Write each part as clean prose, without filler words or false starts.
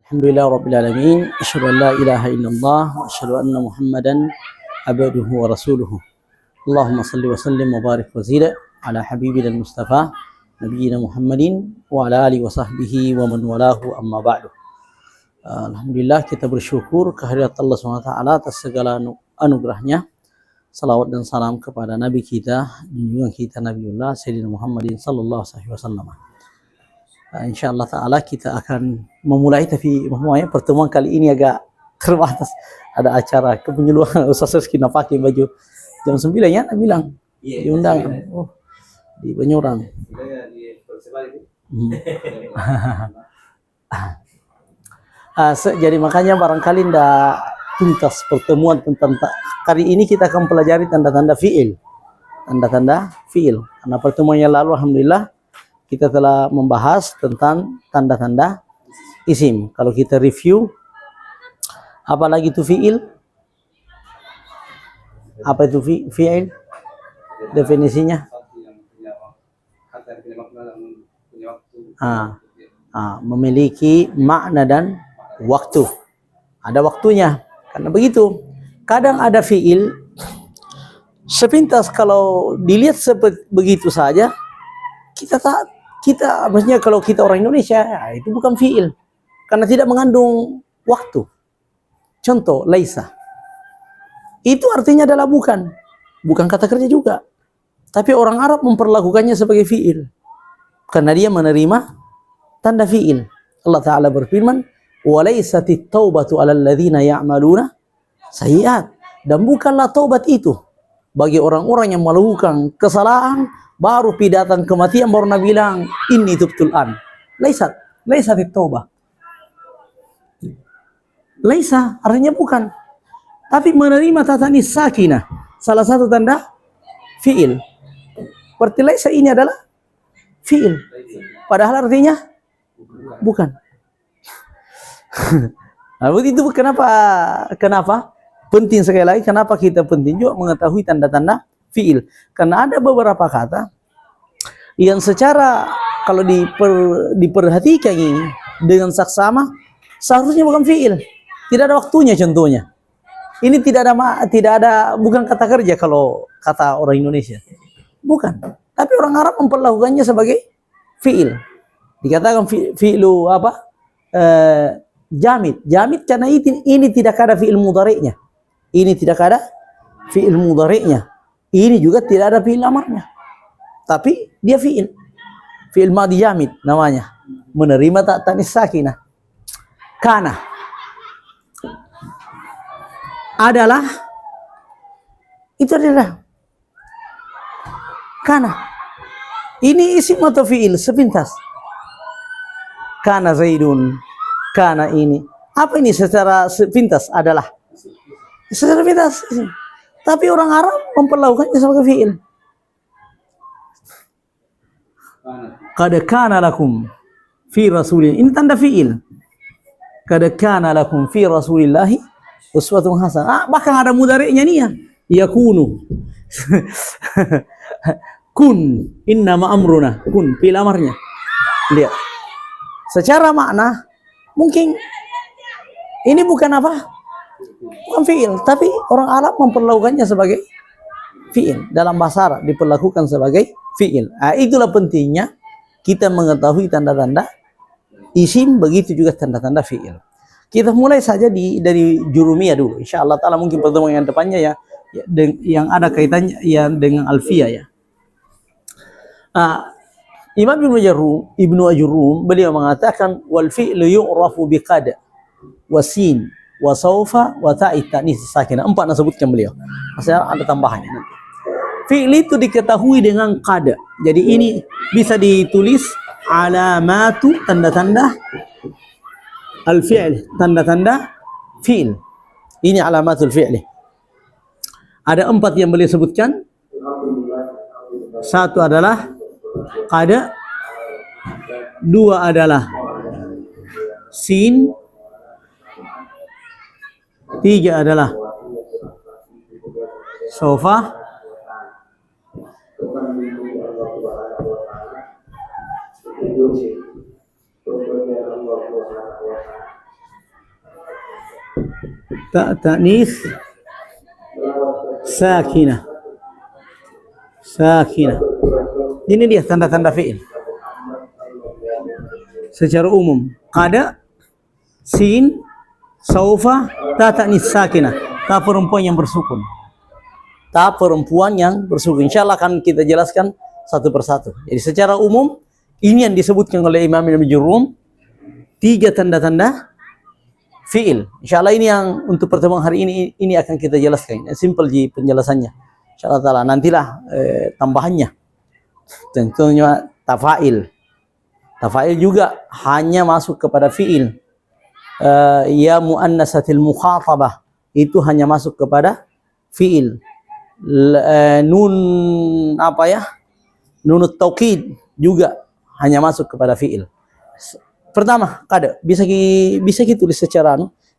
Alhamdulillah Rabbil Alamin. Asyhadu an la ilaha illallah wa asyhadu anna Muhammadan abduhu wa rasuluhu. Allahumma salli wa sallim wa barik wa zid ala habibina al-Mustafa Nabiyyina Muhammadin wa ala alihi wa sahbihi wa man walahu, amma ba'du. Alhamdulillah, kita bersyukur kehadirat Allah SWT atas segala anugerahnya. Salawat dan salam kepada Nabi kita, junjungan kita Nabiullah Sayyidina Muhammadin sallallahu alaihi wasallam. InsyaAllah ta'ala kita akan memulai, tapi pertemuan kali ini agak terbatas. Ada acara kepenyuluhan Ustaz Rizky nak pakai baju jam 9 ya, nak bilang diundang di Banyuran. Jadi makanya barangkali ndak tuntas pertemuan tentang kali ini kita akan pelajari tanda-tanda fi'il. Tanda-tanda fi'il. Karena pertemuan yang lalu alhamdulillah kita telah membahas tentang tanda-tanda isim. Kalau kita review, apa lagi itu fi'il? Apa itu fi'il? Definisinya? Memiliki makna dan waktu. Ada waktunya. Karena begitu. Kadang ada fi'il, sepintas kalau dilihat seperti begitu saja, kita maksudnya kalau kita orang Indonesia, ya, itu bukan fi'il karena tidak mengandung waktu. Contoh laisa, itu artinya adalah bukan kata kerja juga, tapi orang Arab memperlakukannya sebagai fi'il karena dia menerima tanda fi'il. Allah Ta'ala berfirman, walaisatit taubatu alal ladzina ya'maluna sayyi'at, dan bukanlah taubat itu bagi orang-orang yang melakukan kesalahan baru datang kematian baru Nabi bilang inni tubtul an. Laisat taubah. Laisa artinya bukan, tapi menerima tatanis sakinah, salah satu tanda fi'il. Berarti laisa ini adalah fi'il, padahal artinya bukan. Lalu itu kenapa penting sekali lagi, kenapa kita penting juga mengetahui tanda-tanda fi'il. Karena ada beberapa kata yang secara kalau diperhatikan ini dengan saksama seharusnya bukan fi'il. Tidak ada waktunya contohnya. Ini tidak ada bukan kata kerja kalau kata orang Indonesia. Bukan. Tapi orang Arab memperlakukannya sebagai fi'il. Dikatakan fi'lu apa? Jamid. Jamid karena ini tidak ada fi'il mudhari'nya. Ini tidak ada fi'il mudhari'nya. Ini juga tidak ada fi'il amarnya. Tapi dia fi'il. Fi'il madhi jamid namanya. Menerima tanis sakinah. Kana adalah, itu adalah kana. Ini isim atau fi'il sepintas. Kana Zaidun. Kana ini. Apa ini secara sepintas adalah? Secara sepintas. Tapi orang Arab memperlakukannya sebagai fi'il. Qad kana lakum fi rasulillah. Ini tanda fi'il. Qad kana lakum fi rasulillahi uswatun hasanah. Bahkan ada mudhari'nya nih ya. Yakunu. Kun. Innama amruna. Kun. Fi'il amarnya. Lihat. Secara makna mungkin ini bukan apa? Bukan fi'il, tapi orang Arab memperlakukannya sebagai fi'il. Dalam bahasa Arab diperlakukan sebagai fi'il. Itulah pentingnya kita mengetahui tanda-tanda isim, begitu juga tanda-tanda fi'il. Kita mulai saja dari jurumiyah dulu. InsyaAllah ta'ala mungkin pertemuan yang depannya ya yang ada kaitannya ya dengan alfiyah ya. Imam Ibnu Ajurrum beliau mengatakan wal fi'lu yu'rafu biqad wasin wa saufa wa ta'it ta'nis sakinah. 4 disebutkan beliau. Maksudnya ada tambahannya nanti. Fi'il itu diketahui dengan qad. Jadi ini bisa ditulis alamatu, tanda-tanda al-fi'l, tanda-tanda fi'il. Ini alamatul fi'li. Ada 4 yang beliau sebutkan. Satu adalah qad, 2 adalah sin, 3 adalah sofa, 4 Ta ta'nis sakinah. Sakinah. Ini dia tanda-tanda fi'il. Secara umum, kada, sin, saufa, ta ta'nis sakinah. Ta perempuan yang bersukun. Ta perempuan yang bersukun. Insyaallah akan kita jelaskan satu persatu. Jadi secara umum ini yang disebutkan oleh Imam Ibnu Jurrum, 3 tanda-tanda fi'il. Insyaallah ini yang untuk pertemuan hari ini akan kita jelaskan. Simple ji penjelasannya. Insyaallah taala nantilah tambahannya. Tentunya tafail. Tafail juga hanya masuk kepada fi'il. Ya muannasatil mukhatabah itu hanya masuk kepada fi'il. Nun apa ya? Nunut taukid juga hanya masuk kepada fi'il. Pertama, kada bisa tulis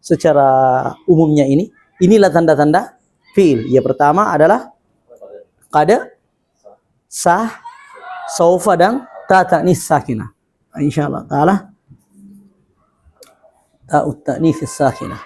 secara umumnya ini. Inilah tanda-tanda fi'il. Ya pertama adalah kada, sah, saufa dan ta ta'nis sakinah. Insyaallah taala ta'ut ta'nis sakinah.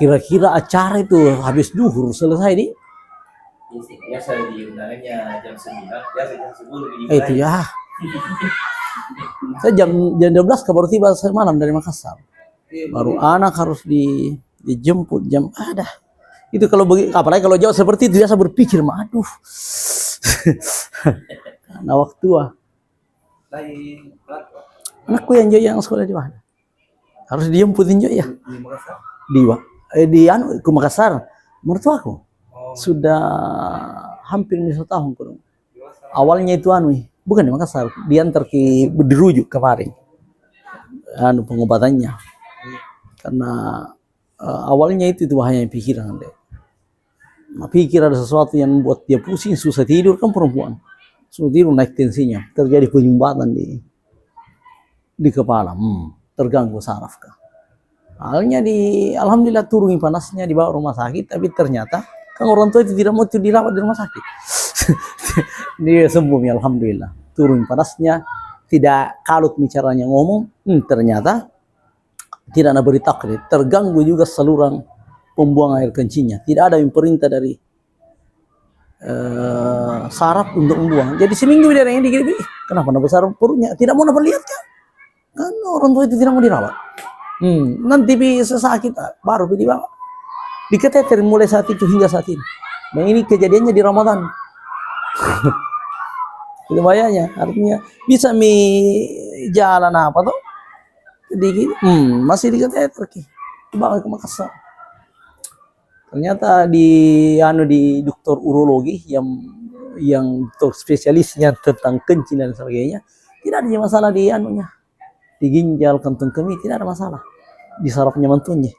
Kira-kira acara itu habis duhur selesai di? Biasa diundangnya jam 9, biasa jam 10 Itu ya. Saya jam 12 baru tiba malam dari Makassar. Baru anak harus dijemput jam ada. Itu kalau apalagi kalau jauh seperti itu biasa berpikir, aduh. Karena waktu anakku yang sekolah di mana? Harus dijemputin juga ya. di Makassar. Ke Makassar, mertuaku sudah hampir 1 tahun kurang. Awalnya itu bukan di Makassar, diantar ke dirujuk kemarin. Pengobatannya. Karena awalnya itu hanya pikiran deh. Pikir ada sesuatu yang membuat dia pusing, susah tidur, kan perempuan. Susah tidur, naik tensinya, terjadi penyumbatan di kepala, terganggu saraf kah. Halnya alhamdulillah turun panasnya, dibawa rumah sakit, tapi ternyata kan orang tua itu tidak mau dirawat di rumah sakit. Dia sembuh ya alhamdulillah. Turun panasnya, tidak kalut bicaranya ngomong, ternyata tidak ada berita terganggu juga saluran pembuangan air kencingnya. Tidak ada yang perintah dari saraf untuk membuang. Jadi seminggu dia yang digini, kenapa besar perutnya? Tidak mau lihat kan? Kan orang tua itu tidak mau dirawat. Nanti bisa sakit baru dibawa. Diketeter mulai saat itu hingga saat ini. Dan ini kejadiannya di Ramadan. Itu bahayanya. Artinya bisa jalan apa tuh? Masih diketeter dibawa ke Makassar. Ternyata di dokter urologi yang dokter spesialisnya tentang kencing dan sebagainya, tidak ada masalah di di ginjal, kantung kemih, tidak ada masalah. Di sarafnya mantunya.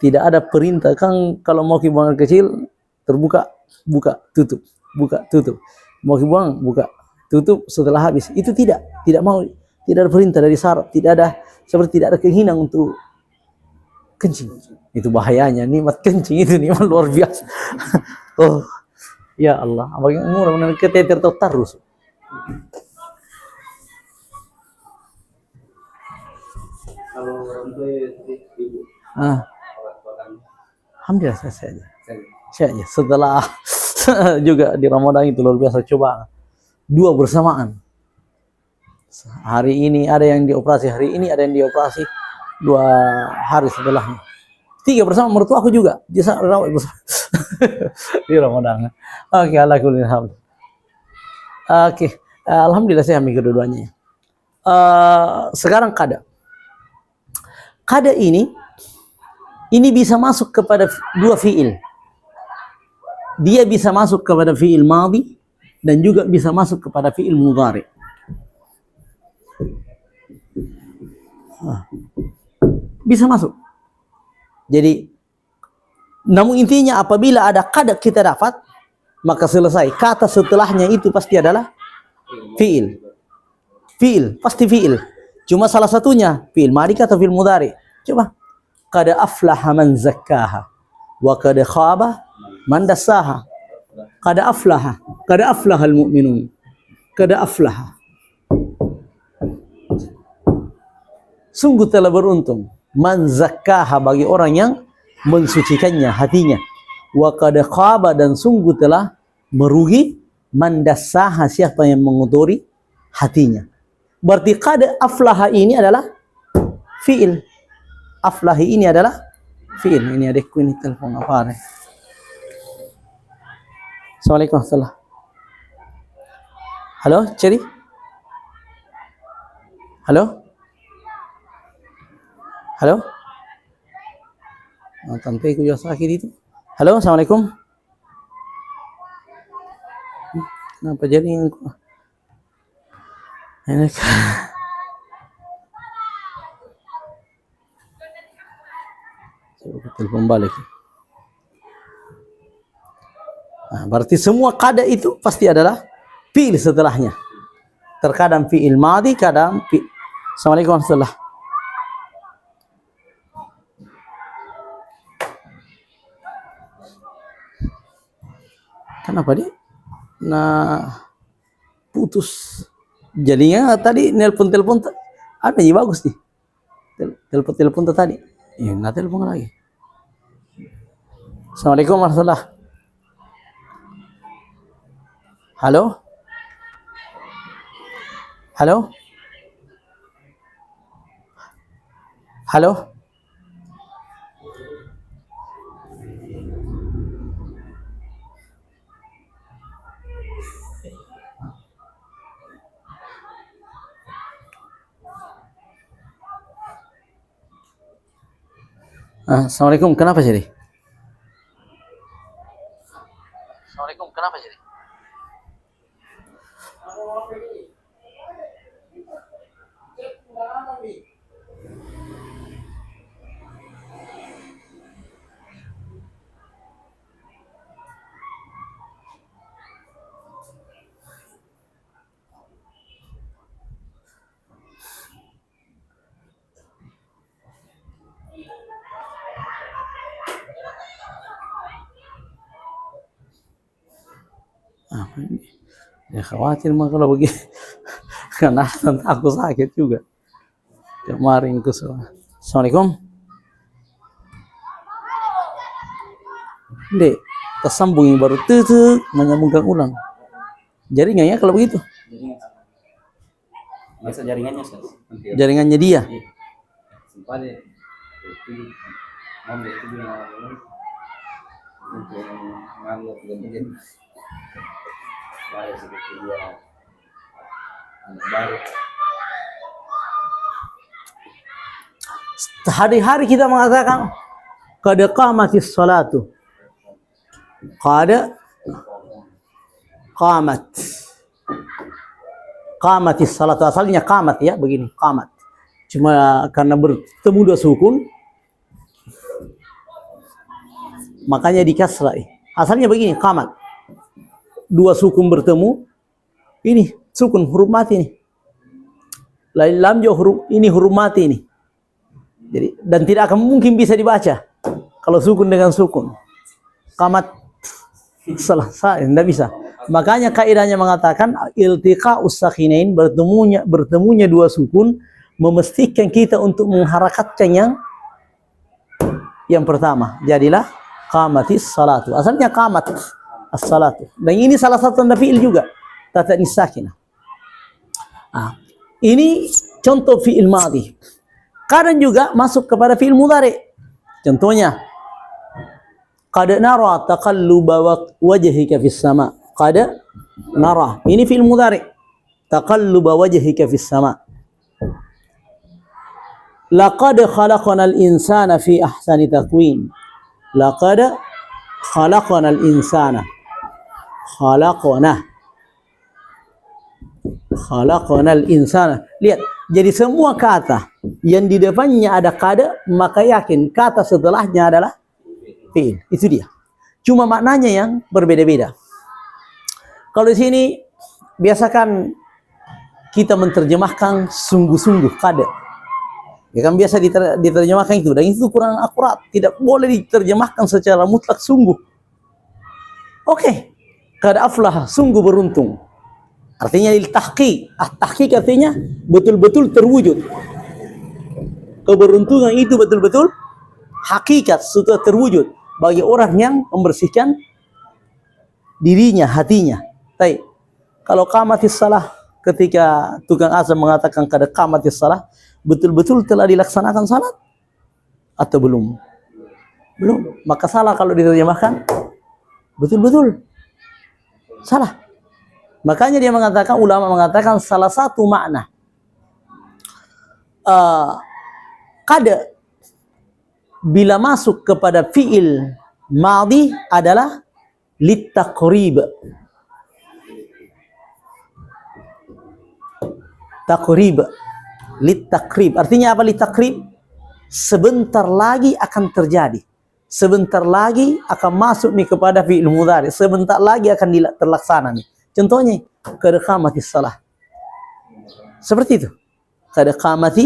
Tidak ada perintah kan kalau mau buang air kecil terbuka, buka, tutup, buka, tutup. Mau buang, buka, tutup setelah habis. Itu tidak mau, tidak ada perintah dari saraf, tidak ada keinginan untuk kencing. Itu bahayanya, nikmat kencing itu nikmat luar biasa. Oh, ya Allah, bagaimana murah keteter terus. Kalau orang tua ibu, Alhamdulillah selesai aja. Setelah juga di Ramadan itu luar biasa, coba 2 bersamaan. Hari ini ada yang dioperasi, hari ini ada yang dioperasi, 2 hari setelahnya. 3 bersama mertua aku juga. Dia rawat bersama. Di Ramadan. Oke, ala kulli hal. Oke, alhamdulillah saya ambil kedua-duanya. Sekarang kada. Kada ini bisa masuk kepada 2 fiil. Dia bisa masuk kepada fiil madhi dan juga bisa masuk kepada fiil mudhari. Bisa masuk. Jadi, namun intinya apabila ada kada kita dapat, maka selesai. Kata setelahnya itu pasti adalah fiil. Fiil, pasti fiil. Cuma salah satunya fiil madhi atau fiil mudhari. Coba. Kada aflaha man zakkaha wa kada khaba man dassaha. Kada aflaha al-mu'minun. Kada aflaha. Sungguh telah beruntung man zakkaha, bagi orang yang mensucikannya hatinya. Wa qad khaba, dan sungguh telah merugi man dassaha, siapa yang mengotori hatinya. Berarti qad aflaha ini adalah fiil. Aflahi ini adalah fiil. Ini adekku ini telepon apa nih? Assalamualaikum warahmatullahi. Halo, Ceri? Halo? Halo? Tanpa aku juga sakit itu. Halo, assalamualaikum. Kenapa jadi ini? Coba telepon balik. Nah, berarti semua kada itu pasti adalah fiil setelahnya. Terkadang fiil madhi, kadang fiil. Assalamualaikum warahmatullahi. Kenapa dia? Nah, putus. Jadinya tadi nelpon-telpon ada yang bagus nih. Telepon-telepon tadi. Ya, nggak telepon lagi. Assalamualaikum warahmatullahi. Halo? Halo? Halo? Assalamualaikum, kenapa jadi? Assalamualaikum, kenapa jadi? Apa ini? Ya khawatir mah kalau begini. Karena aku sakit juga. Kemarin ke Assalamualaikum. Dek, tersambung baru tutup menyambungkan ulang. Jaringannya kalau begitu. Biasa jaringannya, Jaringannya dia. Hari-hari kita mengatakan qad qamatis salatu. Qad qamat. Qamatis salatu, asalnya qamat ya, begini, qamat. Cuma karena bertemu 2 sukun makanya dikasrai. Asalnya begini, qamat. 2 sukun bertemu, ini sukun huruf mati nih. Lain lam jo huruf ini huruf mati nih. Jadi dan tidak akan mungkin bisa dibaca kalau sukun dengan sukun. Qamat salah, tidak bisa. Makanya kaidahnya mengatakan iltiqa'us sakhinain, bertemunya 2 sukun memastikan kita untuk mengharakatkan yang pertama. Jadilah Qamatis salatu. Asalnya qamat as-salatu. Dan ini salah satu tanda fi'il juga. Tata'nis sakinah. Ini contoh fi'il madhi. Kadang juga masuk kepada fi'il mudhari. Contohnya, qad nara taqalluba wajhika fis sama. Qad nara. Ini fi'il mudhari. Taqalluba wajhika fis sama. Laqad khalaqnal insana fi ahsani taqwim. Laqad khalaqnal insana. Khalaqnal insana. Lihat, jadi semua kata yang di depannya ada qad, maka yakin kata setelahnya adalah fi'il. Itu dia. Cuma maknanya yang berbeda-beda. Kalau di sini biasakan kita menerjemahkan sungguh-sungguh qad. Ya kan biasa diterjemahkan itu, dan itu kurang akurat. Tidak boleh diterjemahkan secara mutlak sungguh. Oke, qad aflah, sungguh beruntung. Artinya lil tahqiq. Tahqiq artinya betul-betul terwujud. Keberuntungan itu betul-betul hakikat sudah terwujud bagi orang yang membersihkan dirinya, hatinya. Baik. Kalau qamatis salah, ketika tukang azan mengatakan kada qamatis salah, betul-betul telah dilaksanakan salat atau belum? Belum. Maka salah kalau diterjemahkan betul-betul salah. Makanya dia mengatakan, ulama mengatakan salah satu makna kada bila masuk kepada fi'il madhi adalah litaqrib. Taqrib. Litaqrib. Artinya apa litaqrib? Sebentar lagi akan terjadi. Sebentar lagi akan masuk nih kepada fi'il mudhari. Sebentar lagi akan terlaksana nih. Contohnya, qad qamatis salah. Seperti itu. Qad qamati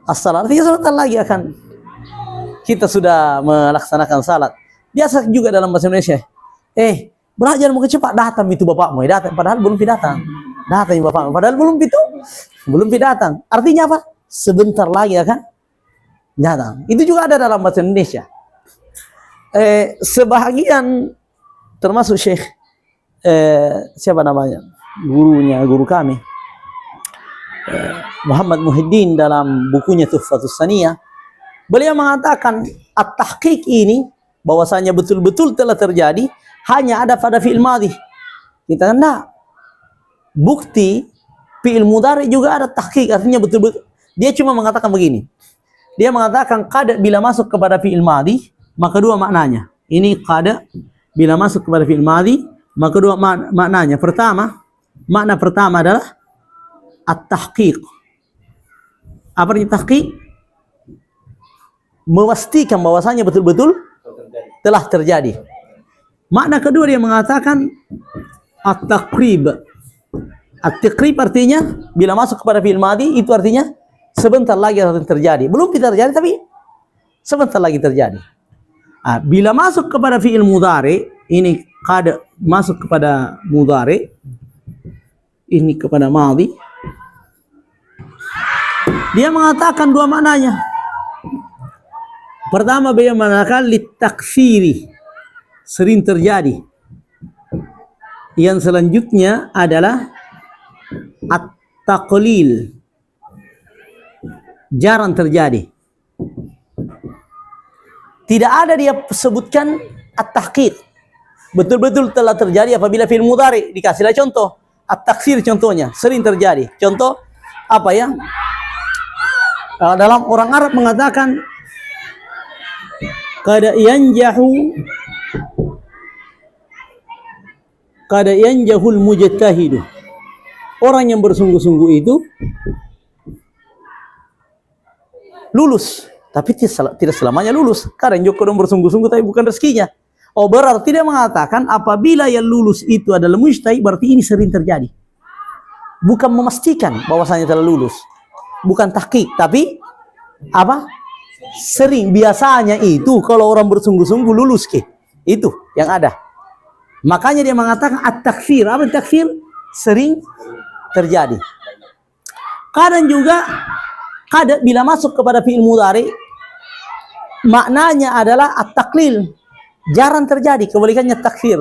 as-salah. Artinya sebentar lagi akan kita sudah melaksanakan salat. Biasa juga dalam bahasa Indonesia. Belajar mau cepat, datang itu bapakmu. Datang, padahal belum datang. Datang bapakmu, padahal belum datang. Artinya apa? Sebentar lagi akan datang. Itu juga ada dalam bahasa Indonesia. Sebahagian termasuk Syekh siapa namanya? Guru kami. Muhammad Muhyiddin dalam bukunya Tuhfatus Saniyah, beliau mengatakan at-tahqiq ini bahwasanya betul-betul telah terjadi hanya ada pada fi'il madhi. Kita enggak. Bukti fi'il mudhari juga ada tahqiq, artinya betul-betul. Dia cuma mengatakan begini. Dia mengatakan qad bila masuk kepada fi'il madhi, maka dua maknanya. Ini qad bila masuk kepada fi'il madhi, maka dua maknanya. Makna pertama adalah at-tahqiq. Apa artinya tahqiq? Memastikan bahwasanya betul-betul telah terjadi. Makna kedua dia mengatakan at-taqrib. At-taqrib artinya bila masuk kepada fi'il madhi itu artinya sebentar lagi akan terjadi. Belum terjadi tapi sebentar lagi terjadi. Bila masuk kepada fi'il mudhari, ini qad masuk kepada mudhari, ini kepada madhi. Dia mengatakan dua maknanya. Pertama beliau mengatakan litaktsiri, sering terjadi. Yang selanjutnya adalah at-taqlil, jarang terjadi. Tidak ada dia sebutkan at-tahqiq. Betul-betul telah terjadi apabila fi'il mudhari. Dikasihlah contoh. At-taksir contohnya, sering terjadi. Contoh apa ya? Dalam orang Arab mengatakan qad yanjahul mujtahidu. Orang yang bersungguh-sungguh itu lulus, tapi tidak selamanya lulus. Kadang juga orang bersungguh-sungguh tapi bukan rezekinya. Berarti dia mengatakan apabila yang lulus itu adalah mujtahid, berarti ini sering terjadi. Bukan memastikan bahwasanya telah lulus. Bukan tahqiq, tapi apa? Sering. Biasanya itu kalau orang bersungguh-sungguh lulus ke. Itu yang ada. Makanya dia mengatakan at-takfir. Apa takfir? Sering terjadi. Kadang juga bila masuk kepada fi'il mudhari, maknanya adalah at-taqlil, jarang terjadi, kebalikannya takfir.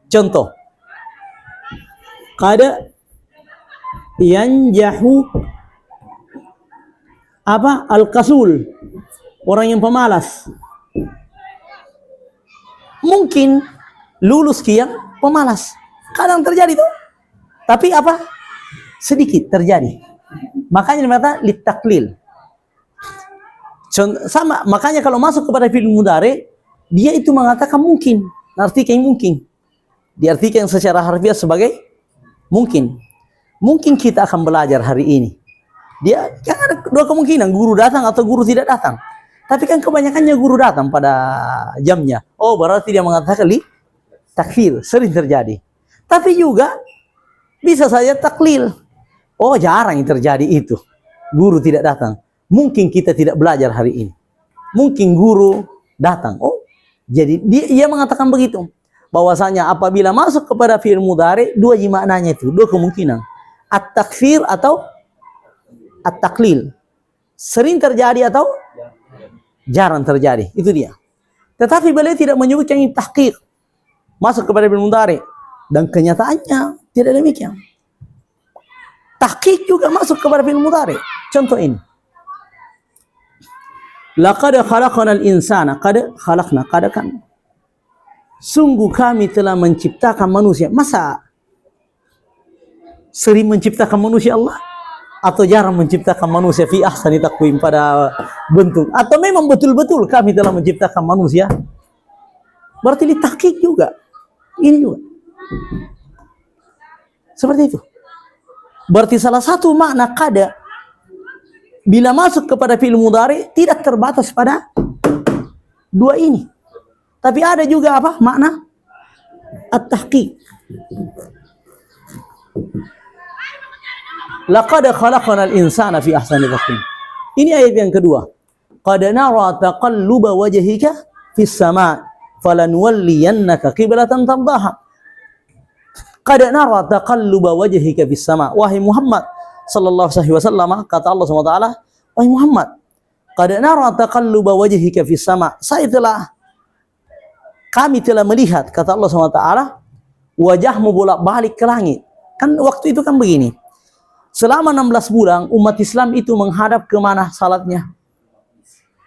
Contoh, kada yanjahu apa al-kasul, orang yang pemalas. Mungkin lulus yang pemalas, kadang terjadi tuh, tapi apa sedikit terjadi. Makanya dikata litaklil. Sama, makanya kalau masuk kepada fi'il mudhari, dia itu mengatakan mungkin, artikan mungkin, diartikan secara harfiah sebagai mungkin. Mungkin kita akan belajar hari ini. Dia kan ada dua kemungkinan, guru datang atau guru tidak datang. Tapi kan kebanyakannya guru datang pada jamnya. Oh, berarti dia mengatakan takfir, sering terjadi. Tapi juga bisa saja taklil. Oh, jarang yang terjadi itu. Guru tidak datang. Mungkin kita tidak belajar hari ini. Mungkin guru datang. Oh, jadi dia mengatakan begitu. Bahwasanya apabila masuk kepada fi'il mudhari, dua maknanya itu, dua kemungkinan. At-takfir atau at-taklil. Sering terjadi atau jarang terjadi. Itu dia. Tetapi beliau tidak menyebutkan yang tahqiq masuk kepada fi'il mudhari, dan kenyataannya tidak demikian. Tahqiq juga masuk kepada fi'il mudhari. Contoh ini. Laqad khalaqnal insana, qad khalaqna, qad kan. Sungguh kami telah menciptakan manusia. Masa sering menciptakan manusia Allah? Atau jarang menciptakan manusia fi ahsani taqwim, pada bentuk? Atau memang betul-betul kami telah menciptakan manusia? Berarti ini tahqiq juga. Ini juga. Seperti itu. Berarti salah satu makna kada bila masuk kepada fi'il mudhari tidak terbatas pada dua ini. Tapi ada juga apa? Makna at-tahqiq. Laqad khalaqnal insana fi ahsani taqwim. Ini ayat yang kedua. Qad nara taqalluba wajhika fis sama' falanwalliyannaka qiblatan tardaha. Qad nara taqalluba wajhika fis sama'. Wahai Muhammad sallallahu alaihi wasallam, kata Allah SWT, wahai Muhammad, qad nara taqalluba wajhika fis sama'. Kami telah melihat, kata Allah SWT, wajahmu bolak-balik ke langit. Kan waktu itu kan begini. Selama 16 bulan umat Islam itu menghadap ke mana salatnya?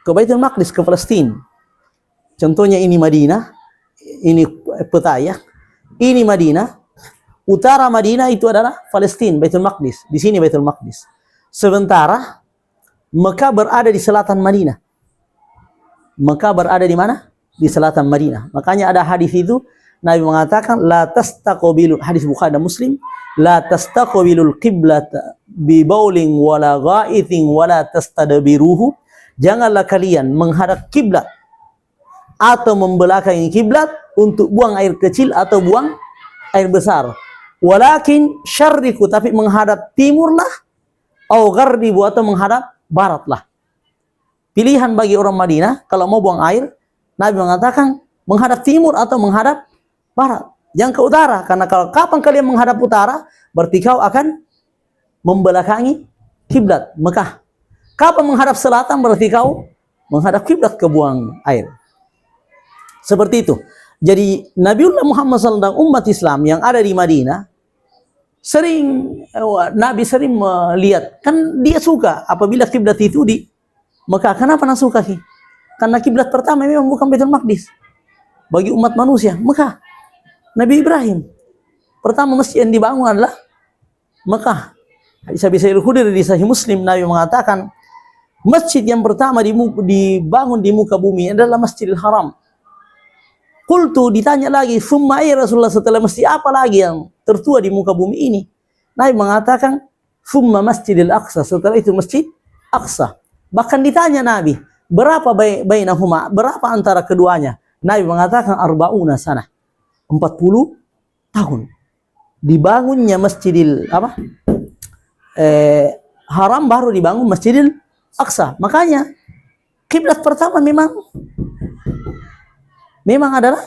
Ke Baitul Maqdis, ke Palestina. Contohnya ini Madinah, ini peta ya. Ini Madinah, utara Madinah itu adalah Palestina, Baitul Maqdis. Di sini Baitul Maqdis. Sementara Mekah berada di selatan Madinah. Mekah berada di mana? Di selatan Madinah. Makanya ada hadis itu Nabi mengatakan la tastaqbilu, hadis Bukhari dan Muslim, la tastaqbilul qiblata bi baulin wala ghaitin wala tastadbiruhu. Janganlah kalian menghadap kiblat atau membelakangi kiblat untuk buang air kecil atau buang air besar. Walakin syarriku, tapi menghadap timurlah, au gharbibu, atau menghadap baratlah. Pilihan bagi orang Madinah kalau mau buang air, Nabi mengatakan menghadap timur atau menghadap barat. Jangan ke utara, karena kalau kapan kalian menghadap utara, berarti kau akan membelakangi kiblat Mekah. Kapan menghadap selatan, berarti kau menghadap kiblat ke buang air. Seperti itu. Jadi Nabiullah Muhammad SAW dan umat Islam yang ada di Madinah Nabi sering melihat, kan dia suka apabila kiblat itu di Mekah. Kenapa nak suka? Karena kiblat pertama memang bukan Baitul Maqdis. Bagi umat manusia, Mekah. Nabi Ibrahim pertama masjid yang dibangun adalah Mekah. Hadis Abi Sa'id Al-Khudri di Sahih Muslim, Nabi mengatakan masjid yang pertama dibangun di muka bumi adalah Masjidil Haram. Qultu, ditanya lagi, summa ya Rasulullah, setelah masjid apa lagi yang tertua di muka bumi ini? Nabi mengatakan summa Masjidil Aqsa, setelah itu Masjid Aqsa. Bahkan ditanya Nabi, berapa bainahuma, berapa antara keduanya? Nabi mengatakan arba'una sanah, 40 tahun. Dibangunnya Masjidil Haram, baru dibangun Masjidil Aqsa. Makanya kiblat pertama memang adalah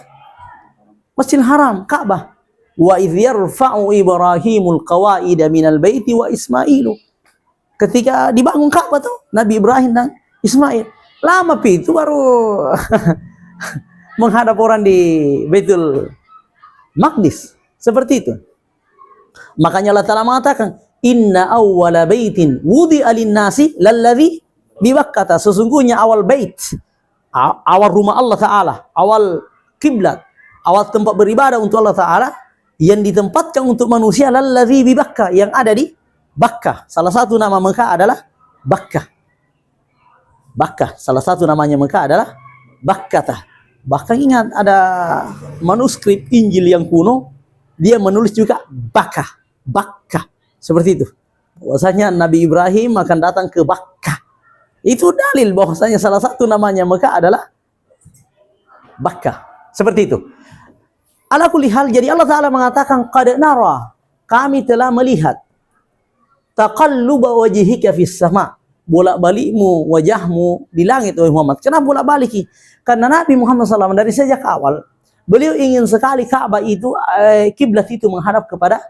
Masjidil Haram, Ka'bah. Wa idh yarfa'u Ibrahimul qawaida minal baiti wa Ismailu. Ketika dibangun Ka'bah tuh Nabi Ibrahim dan Ismail. Lama itu baru menghadap orang di Baitul Maqdis. Seperti itu. Makanya Allah Ta'ala mengatakan, inna awwala baitin wudi'a lin-nasi lalladzi bi Bakkah. Sesungguhnya awal bait, awal rumah Allah Ta'ala, awal kiblat, awal tempat beribadah untuk Allah Ta'ala yang ditempatkan untuk manusia, lalladzi bi Bakkah, yang ada di Bakkah. Salah satu nama Mekah adalah Bakkah. Bakkah, salah satu namanya Mekah adalah Bakkah. Bahkan ingat ada manuskrip Injil yang kuno, dia menulis juga Bakkah, Bakkah, seperti itu. Bahwasanya Nabi Ibrahim akan datang ke Bakkah. Itu dalil bahwasanya salah satu namanya Mekah adalah Bakkah. Seperti itu. Ala kulli hal, jadi Allah Ta'ala mengatakan, qad nara, kami telah melihat, taqalluba wajhika fis sama', bolak-balikmu wajahmu di langit wahai Muhammad. Kenapa bolak-balik? Karena Nabi Muhammad SAW dari sejak awal beliau ingin sekali Ka'bah itu, kiblat itu menghadap kepada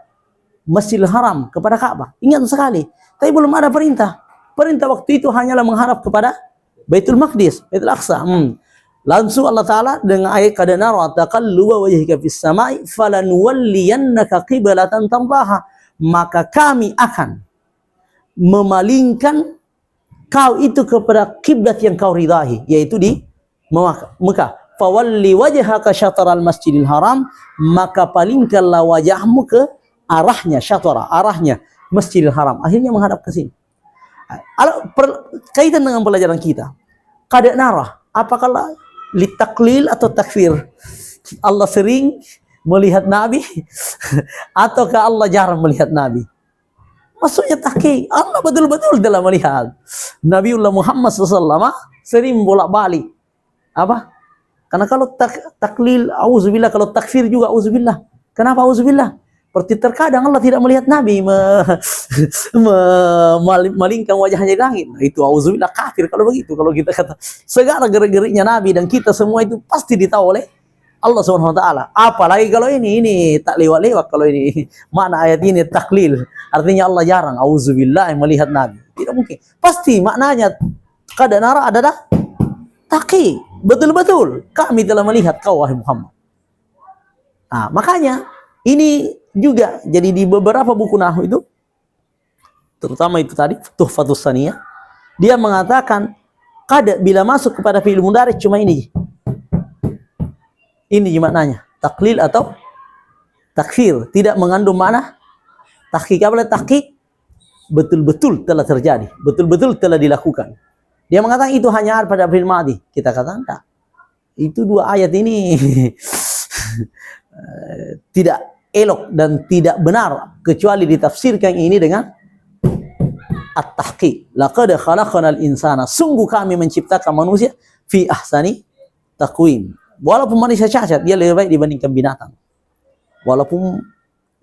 Masjidil Haram, kepada Ka'bah. Ingat sekali. Tapi belum ada perintah. Perintah waktu itu hanyalah menghadap kepada Baitul Maqdis, Baitul Aqsa. Langsung Allah Ta'ala dengan ayat qad nara taqalluba wajhika fis sama'i falanuwalliyannaka qiblatan tardaha, maka kami akan memalingkan kau itu kepada kiblat yang kau ridai, yaitu di Mekah. Fawalli wajhaka syatral Masjidil Haram, maka palingkanlah wajahmu ke arahnya, syatara, arahnya Masjidil Haram. Akhirnya menghadap ke sini. Kaitan dengan pelajaran kita. Qad nara, apakah litaklil atau takfir? Allah sering melihat Nabi ataukah Allah jarang melihat Nabi? Maksudnya tahqiq, Allah betul-betul telah melihat. Nabiullah Muhammad SAW sering bolak-balik. Apa? Karena kalau taklil, auzubillah, kalau takfir juga auzubillah. Kenapa auzubillah? Seperti terkadang Allah tidak melihat Nabi memalingkan wajahnya di langit. Nah, itu auzubillah, kafir kalau begitu. Kalau kita kata segala gerak-geriknya Nabi dan kita semua itu pasti ditahu oleh Allah SWT. Apalagi kalau ini tak lewat-lewat. Kalau ini makna ayat ini taklil, artinya Allah jarang, auzubillah, melihat Nabi. Tidak mungkin. Pasti maknanya qad nara adalah taqi. Betul-betul kami telah melihat kau wahai Muhammad. Nah, makanya ini juga jadi di beberapa buku nahwu itu, terutama itu tadi Tuhfatus Saniyah, dia mengatakan qad bila masuk kepada fi'il mudhari cuma ini. Ini maknanya, taklil atau takfir, tidak mengandung makna tahqiq. Apabila tahqiq betul-betul telah terjadi, betul-betul telah dilakukan. Dia mengatakan itu hanya pada fi'il madhi. Kita katakan enggak. Itu dua ayat ini tidak elok dan tidak benar kecuali ditafsirkan ini dengan at-tahqiq. Laqad khalaqnal insana, sungguh kami menciptakan manusia fi ahsani taqwim. Walaupun manusia cacat, dia lebih baik dibandingkan binatang. Walaupun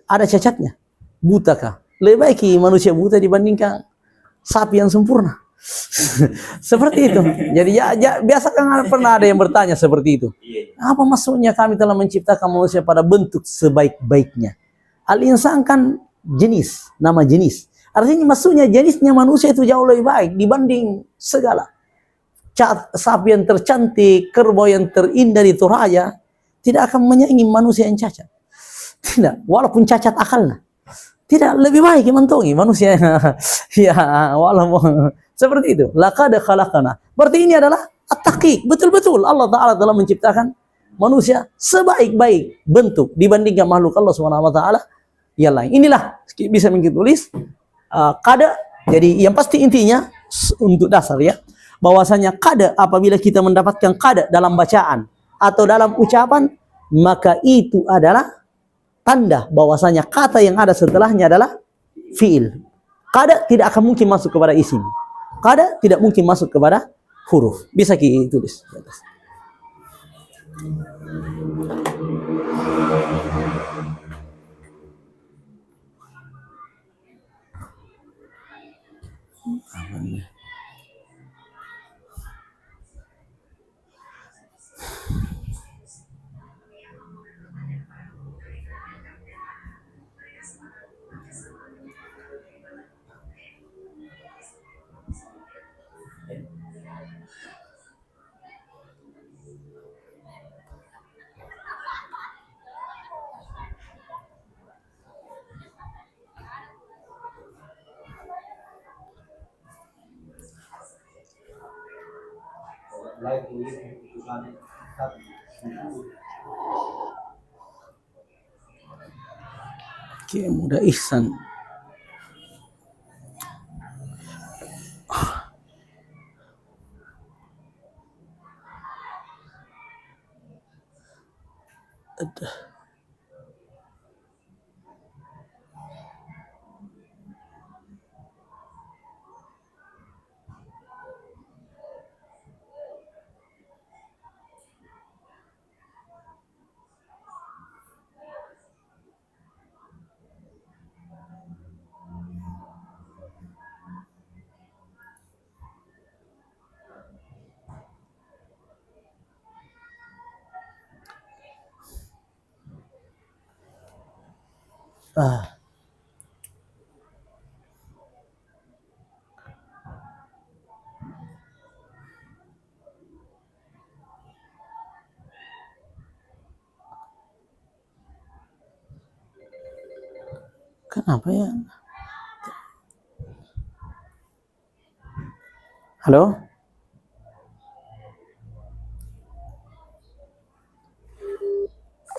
ada cacatnya, butakah, lebih baik manusia buta dibandingkan sapi yang sempurna. Seperti itu. Jadi biasa kan pernah ada yang bertanya seperti itu. Apa maksudnya kami telah menciptakan manusia pada bentuk sebaik-baiknya? Al-insan kan jenis, nama jenis. Artinya maksudnya jenisnya manusia itu jauh lebih baik dibanding segala. Sapi yang tercantik, kerbau yang terindah di Toraja tidak akan menyaingi manusia yang cacat. Tidak, walaupun cacat akalnya. Tidak, lebih baik mentongi manusia. Ya, walaupun seperti itu. Laqad khalaqna. Berarti ini adalah at-tahqiq. Betul-betul Allah Ta'ala telah menciptakan manusia sebaik-baik bentuk dibandingkan makhluk Allah Subhanahu wa taala yang lain. Inilah bisa kita tulis qad. Jadi yang pasti intinya untuk dasar ya, bahwasanya qad, apabila kita mendapatkan qad dalam bacaan atau dalam ucapan, maka itu adalah tanda bahwasanya kata yang ada setelahnya adalah fiil. Qad tidak akan mungkin masuk kepada isim. Qad tidak mungkin masuk kepada huruf. Bisa kita tulis di atas. Oke, mudah ihsan. Kenapa ya? Halo?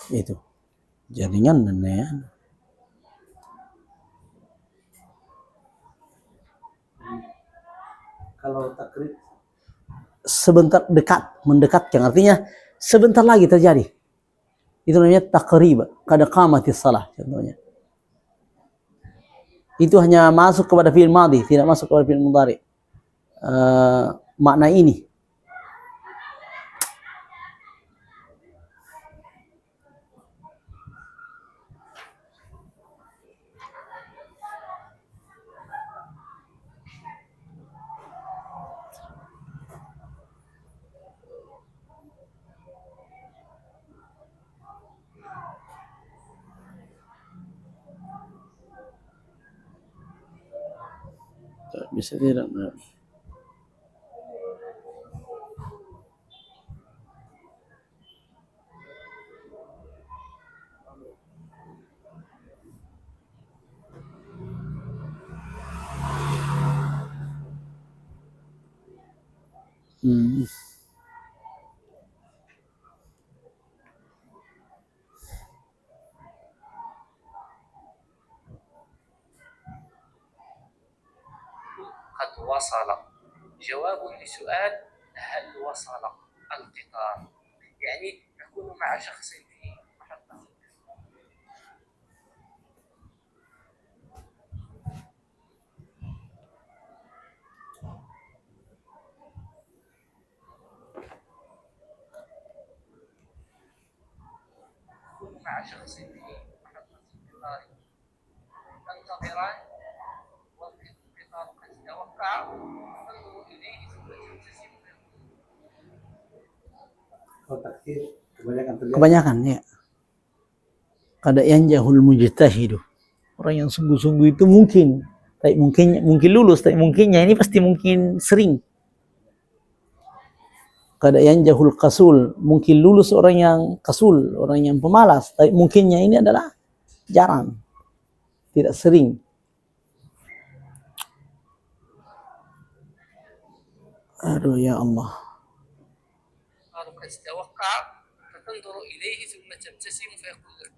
Itu jaringan ya. Kalau takrib sebentar dekat, mendekatkan, artinya sebentar lagi terjadi. Itu namanya takrib, kada qamatis salah contohnya. Itu hanya masuk kepada fi'il madhi, tidak masuk kepada fi'il mudhari. Makna ini. Bisa tidak? قد وصل جواب لسؤال هل وصل القطار يعني يكون مع شخص في محطة يكون مع شخص في محطة القطار تنتظران والقطار قد توقع تنظر إليه ثم تبتسم Kebanyakan ya. Kada yanjahul mujtahidu. Orang yang sungguh-sungguh itu mungkin, tapi mungkin lulus, tapi mungkinnya ini pasti mungkin sering. Kada yanjahul qasul, mungkin lulus orang yang qasul, orang yang pemalas, tapi mungkinnya ini adalah jarang, tidak sering. Aduh ya Allah. قد توقع فتنظر إليه ثم تبتسم فيقول لك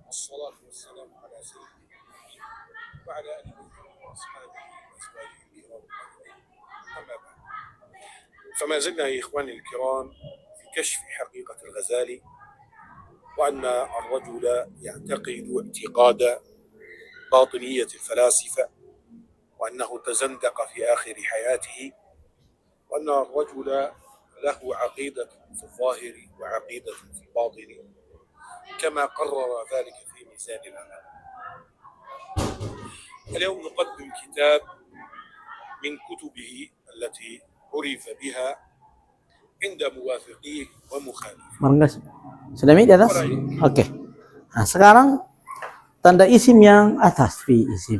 والصلاة والسلام على سيدنا وعلى آله وأصحابه وأزواجه الكرام أما بعد فما زلنا يا إخواني الكرام في كشف حقيقة الغزالي وأن الرجل يعتقد اعتقاد باطنية الفلاسفة وأنه تزندق في آخر حياته وأن الرجل له عقيدة في الظاهر وعقيدة في الباطن كما قرر ذلك في ميزان الأمل. اليوم نقدم كتاب من كتبه التي عرف بها عند موافقيه ومخالفيه. Margas. Sudah di atas? Oke. Nah, sekarang tanda isim yang atas fi isim.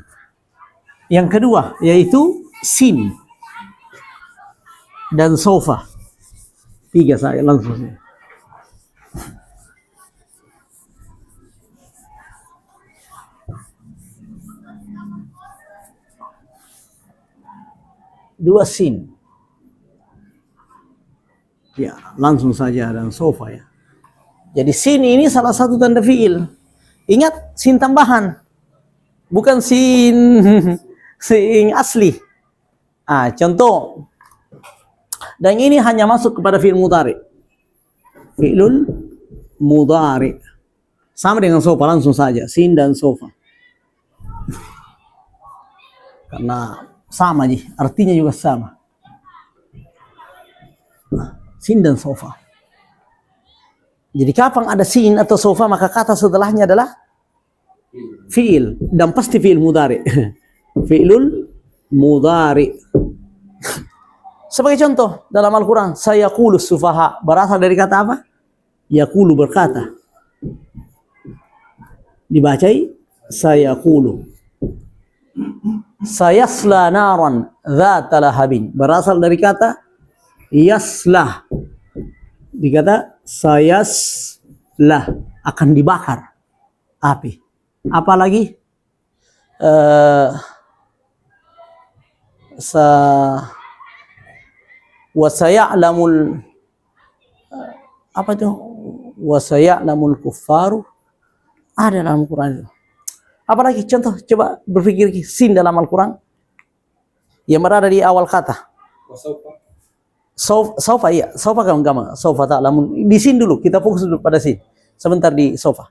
Yang kedua yaitu sin dan sofa. 3 saya langsung. Dua sin. Ya, langsung saja dan sofa ya. Jadi sin ini salah satu tanda fiil. Ingat sin tambahan. Bukan sin sin asli. Contoh. Dan ini hanya masuk kepada fiil mudhari. Fi'lul mudhari. Sama dengan sofa langsung saja, sin dan sofa. Karena sama nih, artinya juga sama. Sin dan sofa. Jadi kapan ada sin atau sofa maka kata setelahnya adalah fi'il dan pasti fi'il mudhari. Fi'lul mudhari. Sebagai contoh dalam Al-Quran, sayaqulu sufaha berasal dari kata apa? Yaqulu berkata. Dibacai sayaqulu. Sayasla naran dzata lahabin berasal dari kata yaslah. Dikata sayaslah akan dibakar api. Apalagi wasaya'lamul apa itu? Wasaya'lamul kuffaru ada dalam Al-Quran itu. Apalagi contoh, coba berpikir sin dalam Al-Quran yang berada di awal kata. Sofa iya, sofa gampang, sofa ta'lamun. Di sin dulu, kita fokus dulu pada sin. Sebentar di sofa.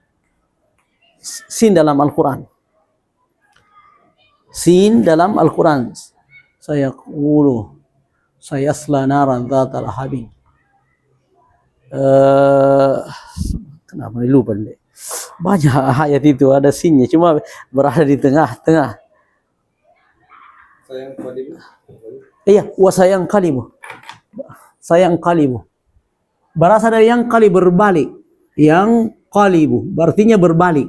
Sin dalam Al-Quran. Sin dalam Al-Quran. Sayasla naran dzata lahabin. Kenapa lupa deh. Banyak ayat itu ada sinnya, cuma berada di tengah-tengah. Iya, wasayang kalimu. Sayang kalibu. Berasal dari yang kali berbalik. Yang kalibu. Artinya berbalik.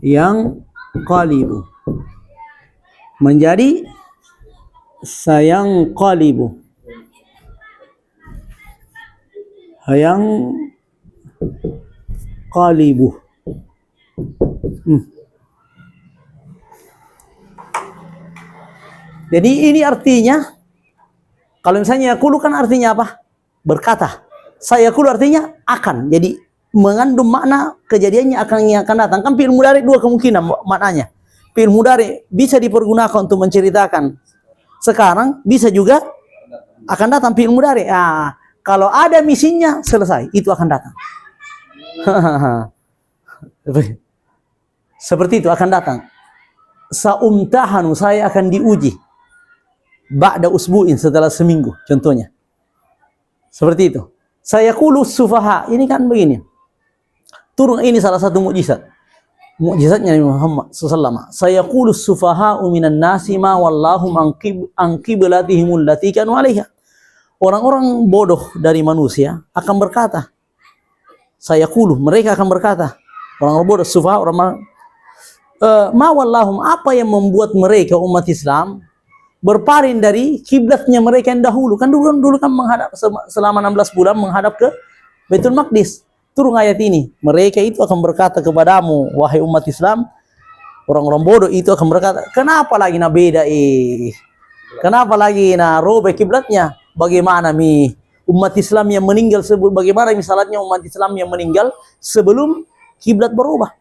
Yang kalibu. Menjadi sayang kalibu. Hayang kalibu. Jadi ini artinya, kalau misalnya yakulu kan artinya apa? Berkata. Sayakulu artinya akan. Jadi mengandung makna kejadiannya yang akan datang. Kan fi'il mudhari dua kemungkinan maknanya. Fi'il mudhari bisa dipergunakan untuk menceritakan sekarang, bisa juga akan datang fi'il mudhari. Kalau ada misinya selesai, itu akan datang. Seperti itu akan datang. Saumtahanu, saya akan diuji. Ba'da usbu'in, setelah seminggu, contohnya. Seperti itu. Sayaqulu sufaha, ini kan begini. Turun ini salah satu mukjizat. Mukjizatnya Nabi Muhammad SAW. Sayaqulu sufaha minan nasi ma wallahum an qiblatihimul lati kanu 'alaiha. Orang-orang bodoh dari manusia akan berkata, sayaqulu, mereka akan berkata, orang bodoh sufaha, orang ma wallahum, apa yang membuat mereka umat Islam berpaling dari kiblatnya mereka yang dahulu. Kan dulu kan menghadap selama 16 bulan menghadap ke Baitul Maqdis. Turun ayat ini, mereka itu akan berkata kepadamu, wahai umat Islam, orang-orang bodoh itu akan berkata, kenapa lagi nak beda kenapa lagi nak robek kiblatnya? Bagaimana umat Islam yang meninggal bagaimana misalnya umat Islam yang meninggal sebelum kiblat berubah?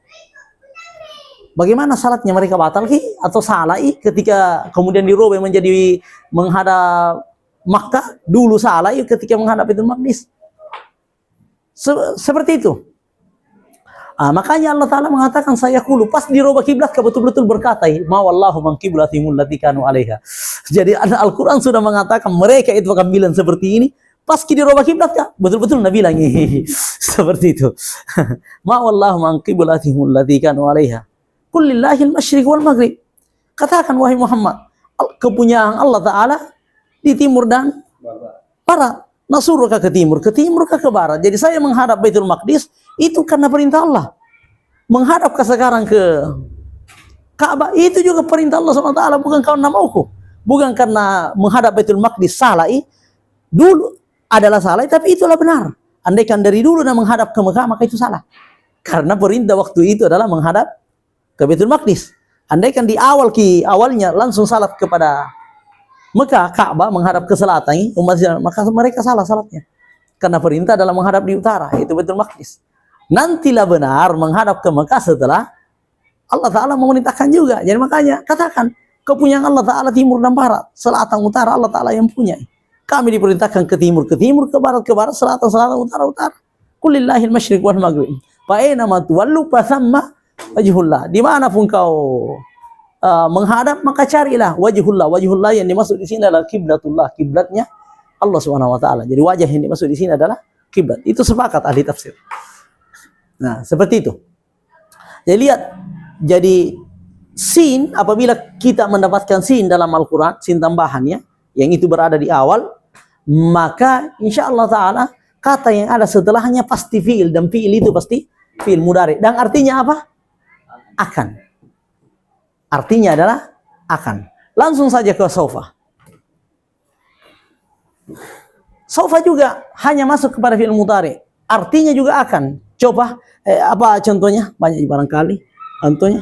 Bagaimana salatnya mereka batal atau salah ketika kemudian dirubah menjadi menghadap Makkah? Dulu salah ketika menghadap Baitul Maqdis. Seperti itu. Makanya Allah Ta'ala mengatakan sayaqulu, pas dirubah kiblat betul-betul berkata, ma wallahu man qiblatihimul lati kanu 'alaiha. Jadi Al-Qur'an sudah mengatakan mereka itu akan bilang seperti ini, pas dirubah kiblat betul-betul Nabi bilang seperti itu. Ma wallahu man qiblatihimul lati kanu 'alaiha. Kullillahil masyriq wal maghrib. Katakan wahai Muhammad, kepunyaan Allah Ta'ala di timur dan barat. Nasuruka ke timur ke barat. Jadi saya menghadap Baitul Maqdis itu karena perintah Allah. Menghadap ke sekarang ke Ka'bah itu juga perintah Allah SWT, bukan karena mauku. Bukan karena menghadap Baitul Maqdis salah. Dulu adalah salah, tapi itulah benar. Andaikan dari dulu dan menghadap ke Mekah, maka itu salah. Karena perintah waktu itu adalah menghadap ke Baitul Maqdis. Andaikan di awalnya langsung salat kepada Mekah, Ka'bah menghadap ke selatan, umat Islam, maka mereka salah salatnya. Karena perintah adalah menghadap di utara, itu Baitul Maqdis. Nantilah benar menghadap ke Mekah setelah Allah Ta'ala memerintahkan juga. Jadi makanya katakan, kepunyaan Allah Ta'ala timur dan barat, selatan utara Allah Ta'ala yang punya. Kami diperintahkan ke timur, ke barat, selatan, utara. Kulillahil masyriq wal maghrib. Fa'aina ma tuwallu fasamma wajhullah. Dimanapun kau menghadap, maka carilah wajhullah. Wajhullah yang dimaksud di sini adalah kiblatullah, kiblatnya Allah Subhanahu wa taala. Jadi wajah yang dimaksud di sini adalah kiblat. Itu sepakat ahli tafsir. Nah, seperti itu. Jadi lihat, jadi sin, apabila kita mendapatkan sin dalam Al-Qur'an, sin tambahannya yang itu berada di awal, maka insya Allah taala kata yang ada setelahnya pasti fi'il, dan fi'il itu pasti fi'il mudhari. Dan artinya apa? Akan. Artinya adalah akan. Langsung saja ke sofa. Sofa juga hanya masuk kepada fi'il mudhari. Artinya juga akan. Coba apa contohnya? Banyak barangkali. Contohnya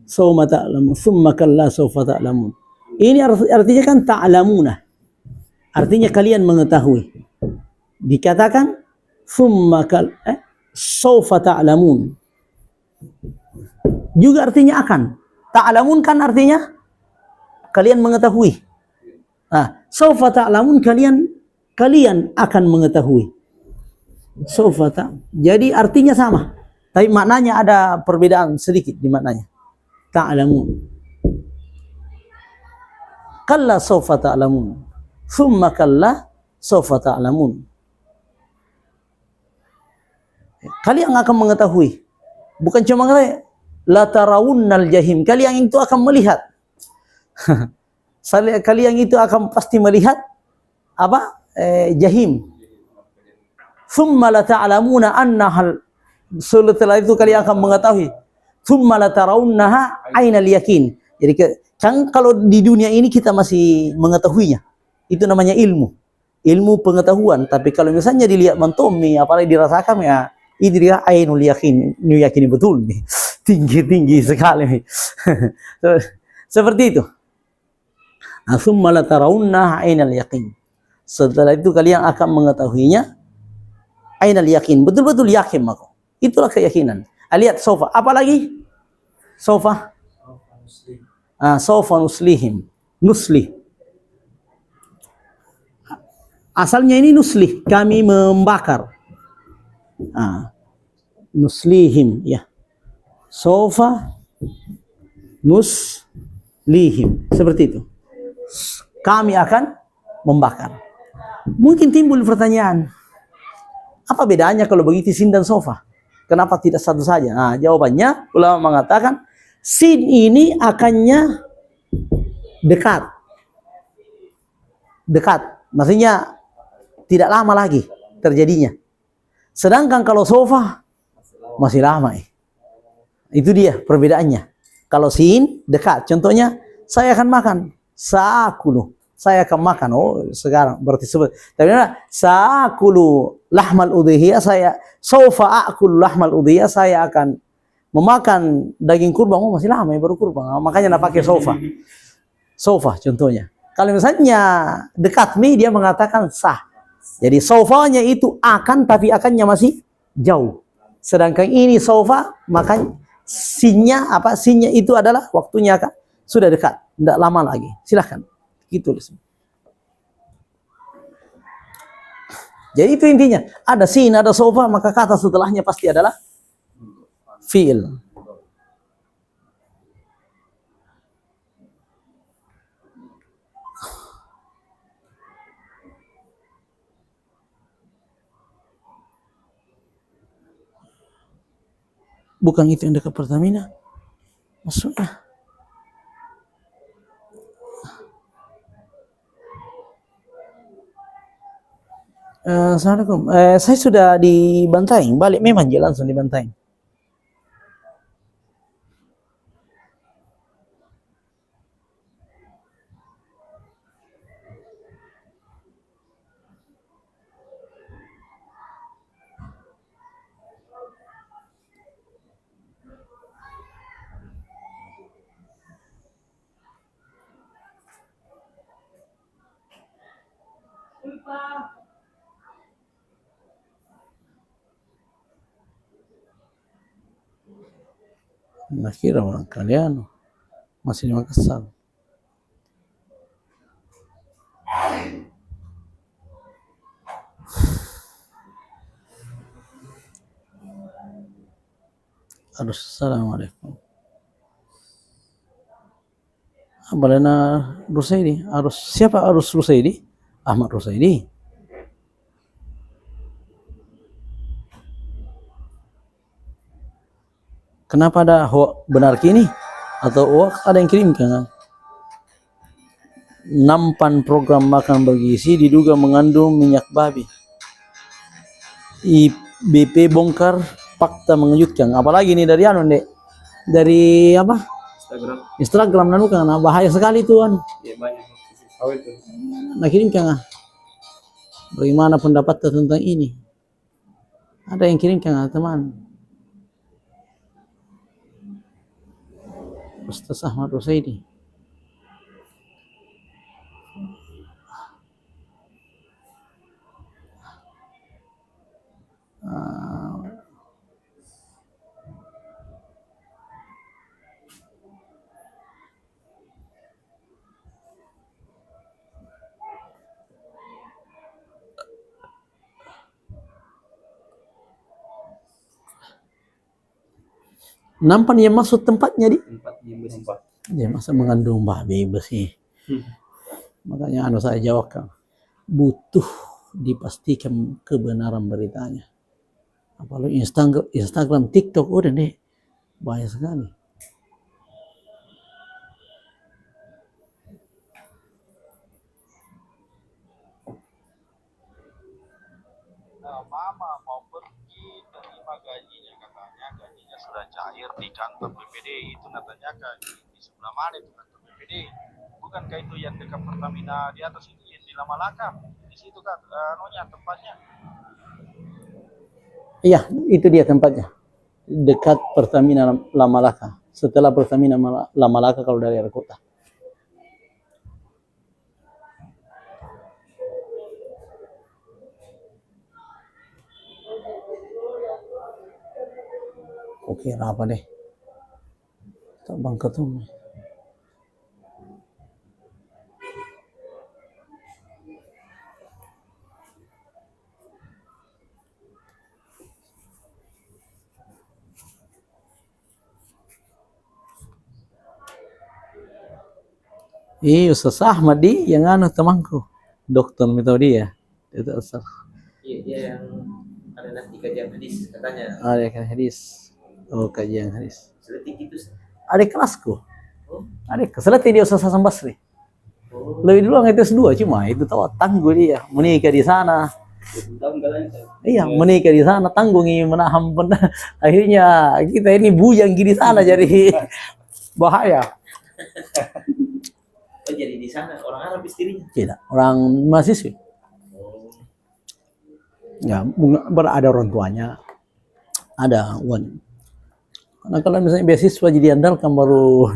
sawma ta'lamun, summa kalla sawfa ta'lamun. Ini artinya kan ta'lamuna. Artinya kalian mengetahui. Dikatakan summa sawfa ta'lamun. Juga artinya akan. Ta'lamun kan artinya kalian mengetahui. Nah, sawfa ta'lamun kalian akan mengetahui. Sawfa jadi artinya sama, tapi maknanya ada perbedaan sedikit di maknanya. Ta'lamun. Kalla sawfa ta'lamun. Thumma kalla sawfa ta'lamun. Kalian akan mengetahui. Bukan cuma la tarawunnal jahim, kalian itu akan melihat. Kalian itu akan pasti melihat apa? Jahim. Thumma la ta'lamuna annahal, setelah itu kalian akan mengetahui. Thumma la tarawunnaha ainal yakin. Jadi kan kalau di dunia ini kita masih mengetahuinya, itu namanya ilmu pengetahuan. Tapi kalau misalnya dilihat mantomi, apalagi dirasakan, ya ini dia ainul yakin, ini yakini betul nih. Tinggi sekali. Seperti itu. Tsumma la tarawunna ainal yaqin. Setelah itu kalian akan mengetahuinya ainal yakin, betul-betul yakin maka. Itulah keyakinan. Lihat sofa, apa lagi? Sofa. Sofa nuslihim. Nuslih. Asalnya ini nuslih, kami membakar. Nuslihim, ya. Sofa nuslihim, seperti itu. Kami akan membakar. Mungkin timbul pertanyaan, apa bedanya kalau begitu sin dan sofa? Kenapa tidak satu saja? Nah, jawabannya ulama mengatakan sin ini akannya dekat, maksudnya tidak lama lagi terjadinya. Sedangkan kalau sofa masih lama. Itu dia perbedaannya. Kalau sin dekat, contohnya saya akan makan, saakulu, saya akan makan. Oh, sekarang berarti sebut. Tapi saakulu lahmal udhiyah, saya sofa akul lahmal udhiyah, saya akan memakan daging kurban. Oh, masih lama ya baru kurban. Makanya nak pakai sofa. Sofa contohnya. Kalau misalnya dekat nih, dia mengatakan sah. Jadi sofanya itu akan, tapi akannya masih jauh. Sedangkan ini sofa, makanya sinnya apa? Sinnya itu adalah waktunya kan sudah dekat, tidak lama lagi. Silahkan. Gitu. Jadi itu intinya. Ada sin, ada sofa, maka kata setelahnya pasti adalah fi'il. Bukan itu yang dekat Pertamina? Maksudnya Assalamualaikum. Saya sudah di Bantaeng, balik memang jalan langsung di Bantaeng. Nah, kira orang kalian masih di Makassar. Assalamualaikum. Balena Rusaidi. Siapa Arus Rusaidi? Ahmad Rusaidi. Kenapa ada hoax benar kini? Atau hoax ada yang kirim kan? Nampan program makan bergizi diduga mengandung minyak babi. IBP bongkar fakta mengejutkan. Apalagi nih dari dari apa? Instagram nanu kan bahaya sekali tuh Ya banyak. Oh itu. Nah kirim kan? Bagaimana pendapat tentang ini? Ada yang kirim kan teman? Ustaz Ahmad Rusaidi. Nampan yang masuk tempatnya Tempat yang besi. dia masa mengandung babi besi. Makanya saya jawab kan, butuh dipastikan kebenaran beritanya. Apalagi Instagram, TikTok udah deh bahaya sekali. Mama mau pergi terima gajinya, katanya gajinya sudah cair di kantor BPD. Itu katanya di sebelah mana itu kantor BPD? Bukankah itu yang dekat Pertamina di atas itu yang di Lamalaka? Di situ kan tempatnya. Iya, itu dia tempatnya. Dekat Pertamina Lamalaka. Setelah Pertamina Lamalaka kalau dari arah kota. Oke, apa deh? Tak bangkat tuh. Ustaz Ahmad yang temanku, dokter metode ya. Itu Ustaz. Iya, dia yang ada nanti kajian hadis katanya. Ada kajian hadis. Oh, kajian hadis. Seletik itu. Ada kelasku. Oh. Ada seletik dia Ustaz Hasan Basri. Oh. Lebih dulu ngetes 2 cuma itu tahu tangguh dia menikah di sana. Iya, menikah di sana tanggung menahan akhirnya kita ini bujang di sana jadi bahaya. Oh, jadi di sana orang Arab istrinya? Tidak, orang mahasiswa. Oh. Ya, berada orang tuanya. Ada uang. Karena kalau misalnya beasiswa jadi andalkan baru.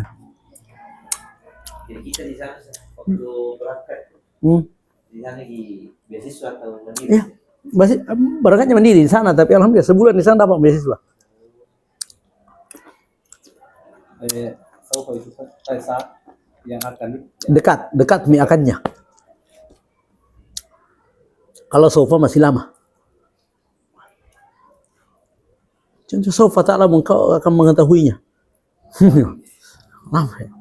Jadi kita di sana waktu berangkat di sana di beasiswa atau mandiri? Iya, berangkatnya mandiri di sana, tapi alhamdulillah sebulan di sana dapat beasiswa. Saat yang akan Dekat mi akannya. Kalau sofa masih lama. Contoh sofa tak lama kau akan mengetahuinya. Lama ya.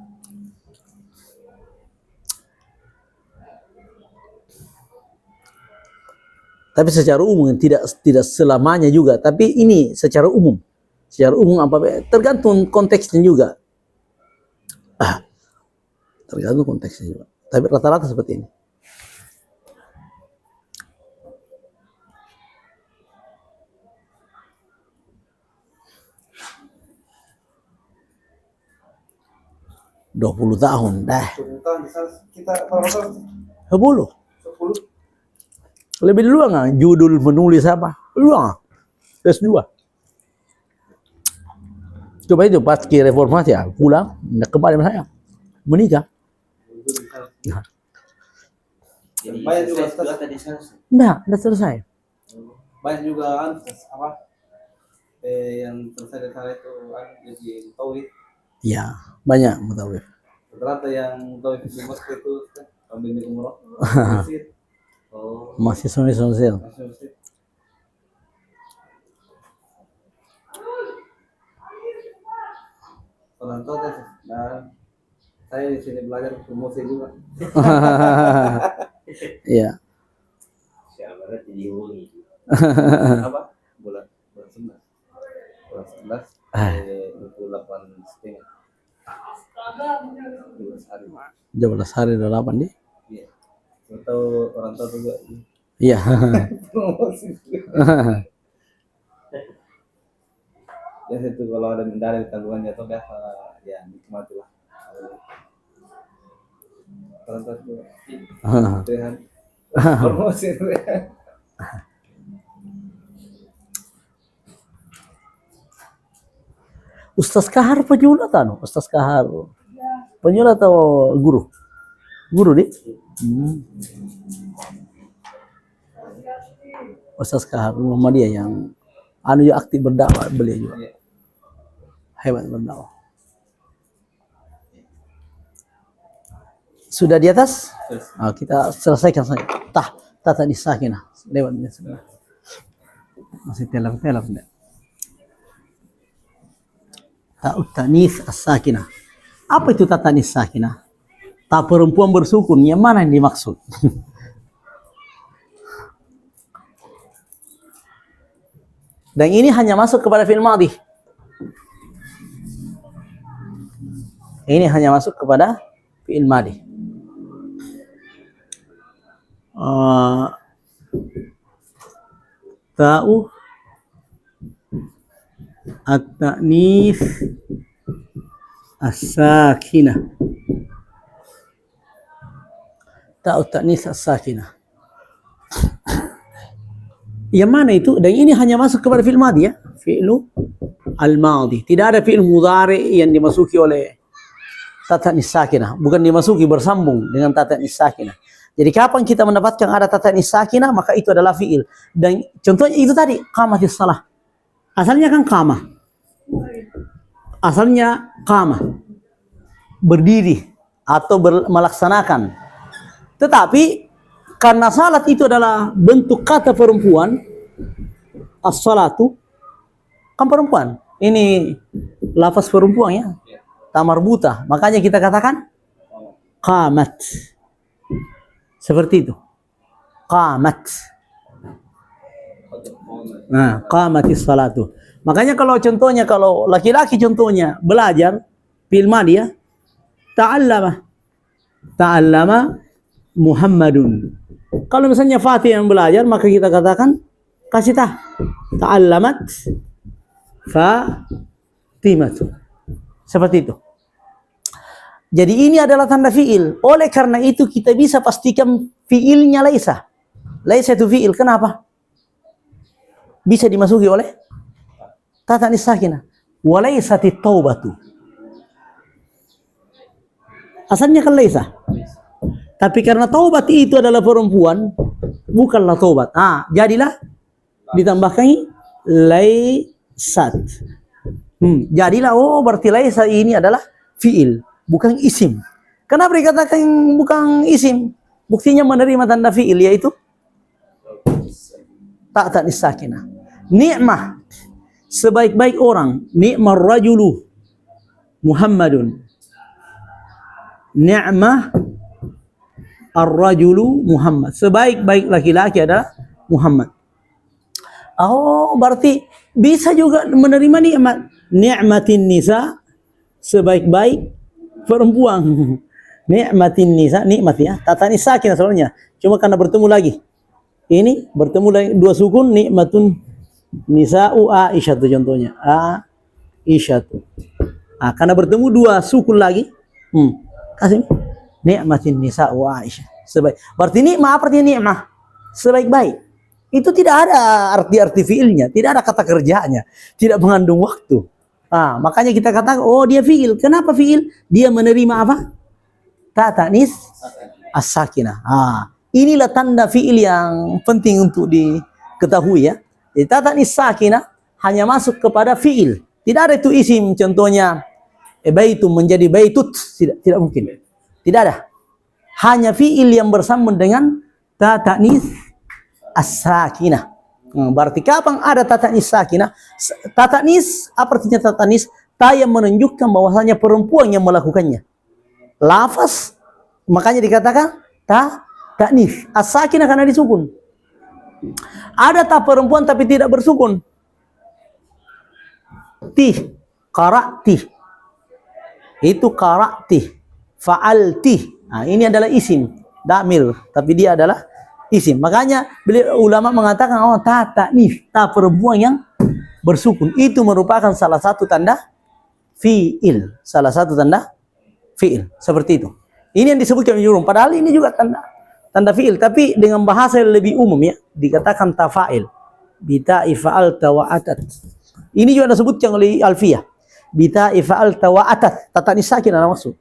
Tapi secara umum tidak selamanya juga. Tapi ini secara umum. Secara umum apa tergantung konteksnya juga. Tergantung konteksnya juga. Tapi rata-rata seperti ini. 20 tahun dah. Sebutan kita berapa tahun? 10. 10. Lebih dulu nggak judul menulis apa? Dulu nggak? S2. Coba itu pas ke reformasi ya, pulang, kembali sama saya. Menikah. Nah. Jadi banyak juga tadi sana. Enggak selesai. Banyak juga apa yang selesai dari sana itu jadi tauhid. Ya, banyak mutawif. Rata-rata yang tauhid di Moskow itu ambil di umroh. Oh, Masih sosial. masih. Orang tua kan, dan saya di sini belajar promosi juga. Iya. Siapa nanti dihubungi? Apa? Bulan 11. Bulan 11. 28,5. 12 hari. 12 hari 8 deh. Iya. Atau orang tua juga. Iya. Promosi. Ya itu kalau ada medali tanggungannya atau biasa ya nikmati lah. Orang tua juga. Tuhan. Promosi. Ustaz Kahar penyulat anu, Ustaz Kahar. Penyulat atau guru? Guru deh. Ustaz Kahar Muhammadiyah yang anu ya aktif berdakwah beliau juga. Hebat berdakwah. Sudah di atas? Nah, kita selesaikan saja. Tata di sakinah. Lewatnya sebenarnya. Masih telap-telap enggak? Ta'ut tanis as-sakinah. Apa itu tatanis sakinah? Tak perempuan bersukun, yang mana yang dimaksud? Dan ini hanya masuk kepada fi'il madhi. Ini hanya masuk kepada fi'il madhi. Ta'u at-ta'nis as-sakinah. Ta'u at-ta'nis as-sakinah. Yang mana itu? Dan ini hanya masuk kepada fi'il madhi ya. Fi'lu al-madhi. Tidak ada fi'il mudhari yang dimasuki oleh ta'nis sakinah. Bukan dimasuki bersambung dengan ta'nis sakinah. Jadi kapan kita mendapatkan ada ta'nis sakinah, maka itu adalah fi'il. Dan contohnya itu tadi, qamatis salah. Asalnya kan qamah. Asalnya qamah. Berdiri atau melaksanakan. Tetapi karena salat itu adalah bentuk kata perempuan, as-salatu kan perempuan. Ini lafaz perempuan ya. Tamar buta. Makanya kita katakan qamat. Seperti itu. Qamat. Nah, qamatis salatu. Makanya kalau contohnya kalau laki-laki contohnya belajar fi'il madhi ya. Ta'allama Muhammadun. Kalau misalnya Fatih yang belajar, maka kita katakan kasih ta'allamat Fatimatu. Seperti itu. Jadi ini adalah tanda fi'il. Oleh karena itu kita bisa pastikan fi'ilnya laisa. Laisa itu fi'il. Kenapa? Bisa dimasuki oleh ta'nis sakinah. Wa laisatit taubatu. Asalnya kan laisa. Tapi karena taubat itu adalah perempuan, bukanlah taubat. Jadilah ditambahkan laisat. Jadilah berarti laisa ini adalah fi'il, bukan isim. Kenapa dikatakan bukan isim? Buktinya menerima tanda fi'il yaitu ta'nis sakinah. Ni'mah, sebaik-baik orang, ni'mar rajulu Muhammadun. Ni'mah ar-rajulu Muhammad. Sebaik-baik laki-laki adalah Muhammad. Berarti bisa juga menerima nikmat. Ni'matin nisa, sebaik-baik perempuan. Ni'matin nisa, nikmat ya. Ta'nis sakinah soalnya. Cuma karena bertemu lagi. Ini bertemu lagi dua sukun, nikmatun nisa'u Aisyah contohnya. Aisyah. Karena bertemu dua sukun lagi, Kasih nikmatin nisa wa Aisyah. Berarti nikmah artinya nikmah sebaik-baik. Itu tidak ada arti-arti fiilnya, tidak ada kata kerjanya, tidak mengandung waktu. Makanya kita katakan, oh dia fiil. Kenapa fiil? Dia menerima apa? Ta ta'nis as-sakinah. Inilah tanda fiil yang penting untuk diketahui ya. Jadi ta ta'nis sakinah hanya masuk kepada fiil. Tidak ada itu isim, contohnya baitum menjadi baitut, tidak mungkin. Tidak ada. Hanya fiil yang bersambung dengan ta ta'nis as-sakinah. Berarti kapan ada ta ta'nis sakinah? Ta ta'nis, apa artinya ta ta'nis? Ta yang menunjukkan bahwasanya perempuan yang melakukannya. Lafaz, makanya dikatakan ta ta'nis. As-sakinah karena disukun. Ada ta perempuan tapi tidak bersukun. Tih, qara'ti. Itu qara'ti. Fa'alti. Ini adalah isim damir, tapi dia adalah isim. Makanya beliau ulama mengatakan ta ta'nis, ta perempuan yang bersukun. Itu merupakan salah satu tanda fiil. Salah satu tanda fiil. Seperti itu. Ini yang disebutkan jurung. Padahal ini juga tanda fiil, tapi dengan bahasa yang lebih umum ya, dikatakan tafa'il. Bita'i fa'alta wa atat. Ini juga disebutkan oleh Alfiyah. Bita'i fa'alta wa atat. Ta ta'nis sakinah maksud.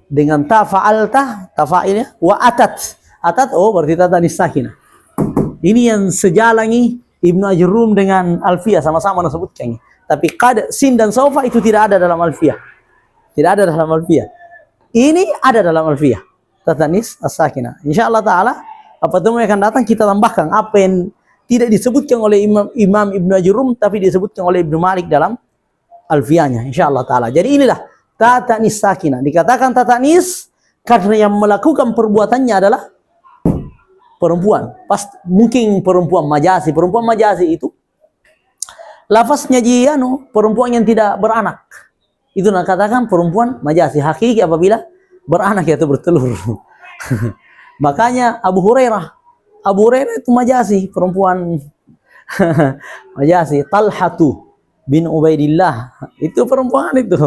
Dengan ta fa'alta, tafa'ilnya, wa atat. Atat, berarti ta ta'nis sakinah. Ini yang sejalani Ibnu Ajurrum dengan Alfiyah, sama-sama disebutkan. Tapi sin dan saufa itu tidak ada dalam Alfiyah. Tidak ada dalam Alfiyah. Ini ada dalam Alfiyah. Ta ta'nis as-sakinah. Insyaallah ta'ala, pertemuan yang akan datang kita tambahkan apa yang tidak disebutkan oleh Imam Ibnu Ajurrum, tapi disebutkan oleh Ibnu Malik dalam Alfiyahnya. Insyaallah ta'ala. Jadi inilah ta ta'nis sakinah. Dikatakan ta ta'nis karena yang melakukan perbuatannya adalah perempuan. Mungkin perempuan majazi. Perempuan majazi itu lafaznya perempuan yang tidak beranak. Itu katakan perempuan majazi. Hakiki apabila beranak atau bertelur. Makanya Abu Hurairah itu majazi, perempuan majazi. Talhatu bin Ubaidillah itu perempuan itu.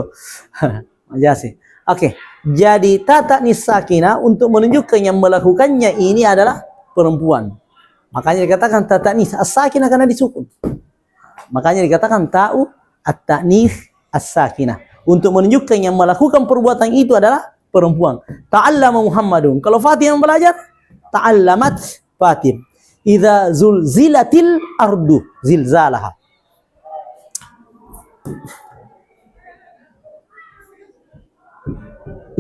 Majazi. Oke. Jadi ta ta'nis sakinah untuk menunjukkan yang melakukannya ini adalah perempuan. Makanya dikatakan ta ta'nis as-sakinah karena disukun. Makanya dikatakan ta'u at-ta'nis as-sakinah untuk menunjukkan yang melakukan perbuatan itu adalah perempuan. Ta'allama Muhammadun. Kalau Fatim yang belajar, ta'allamat Fatim. Idza zulzilatil ardu zilzalaha.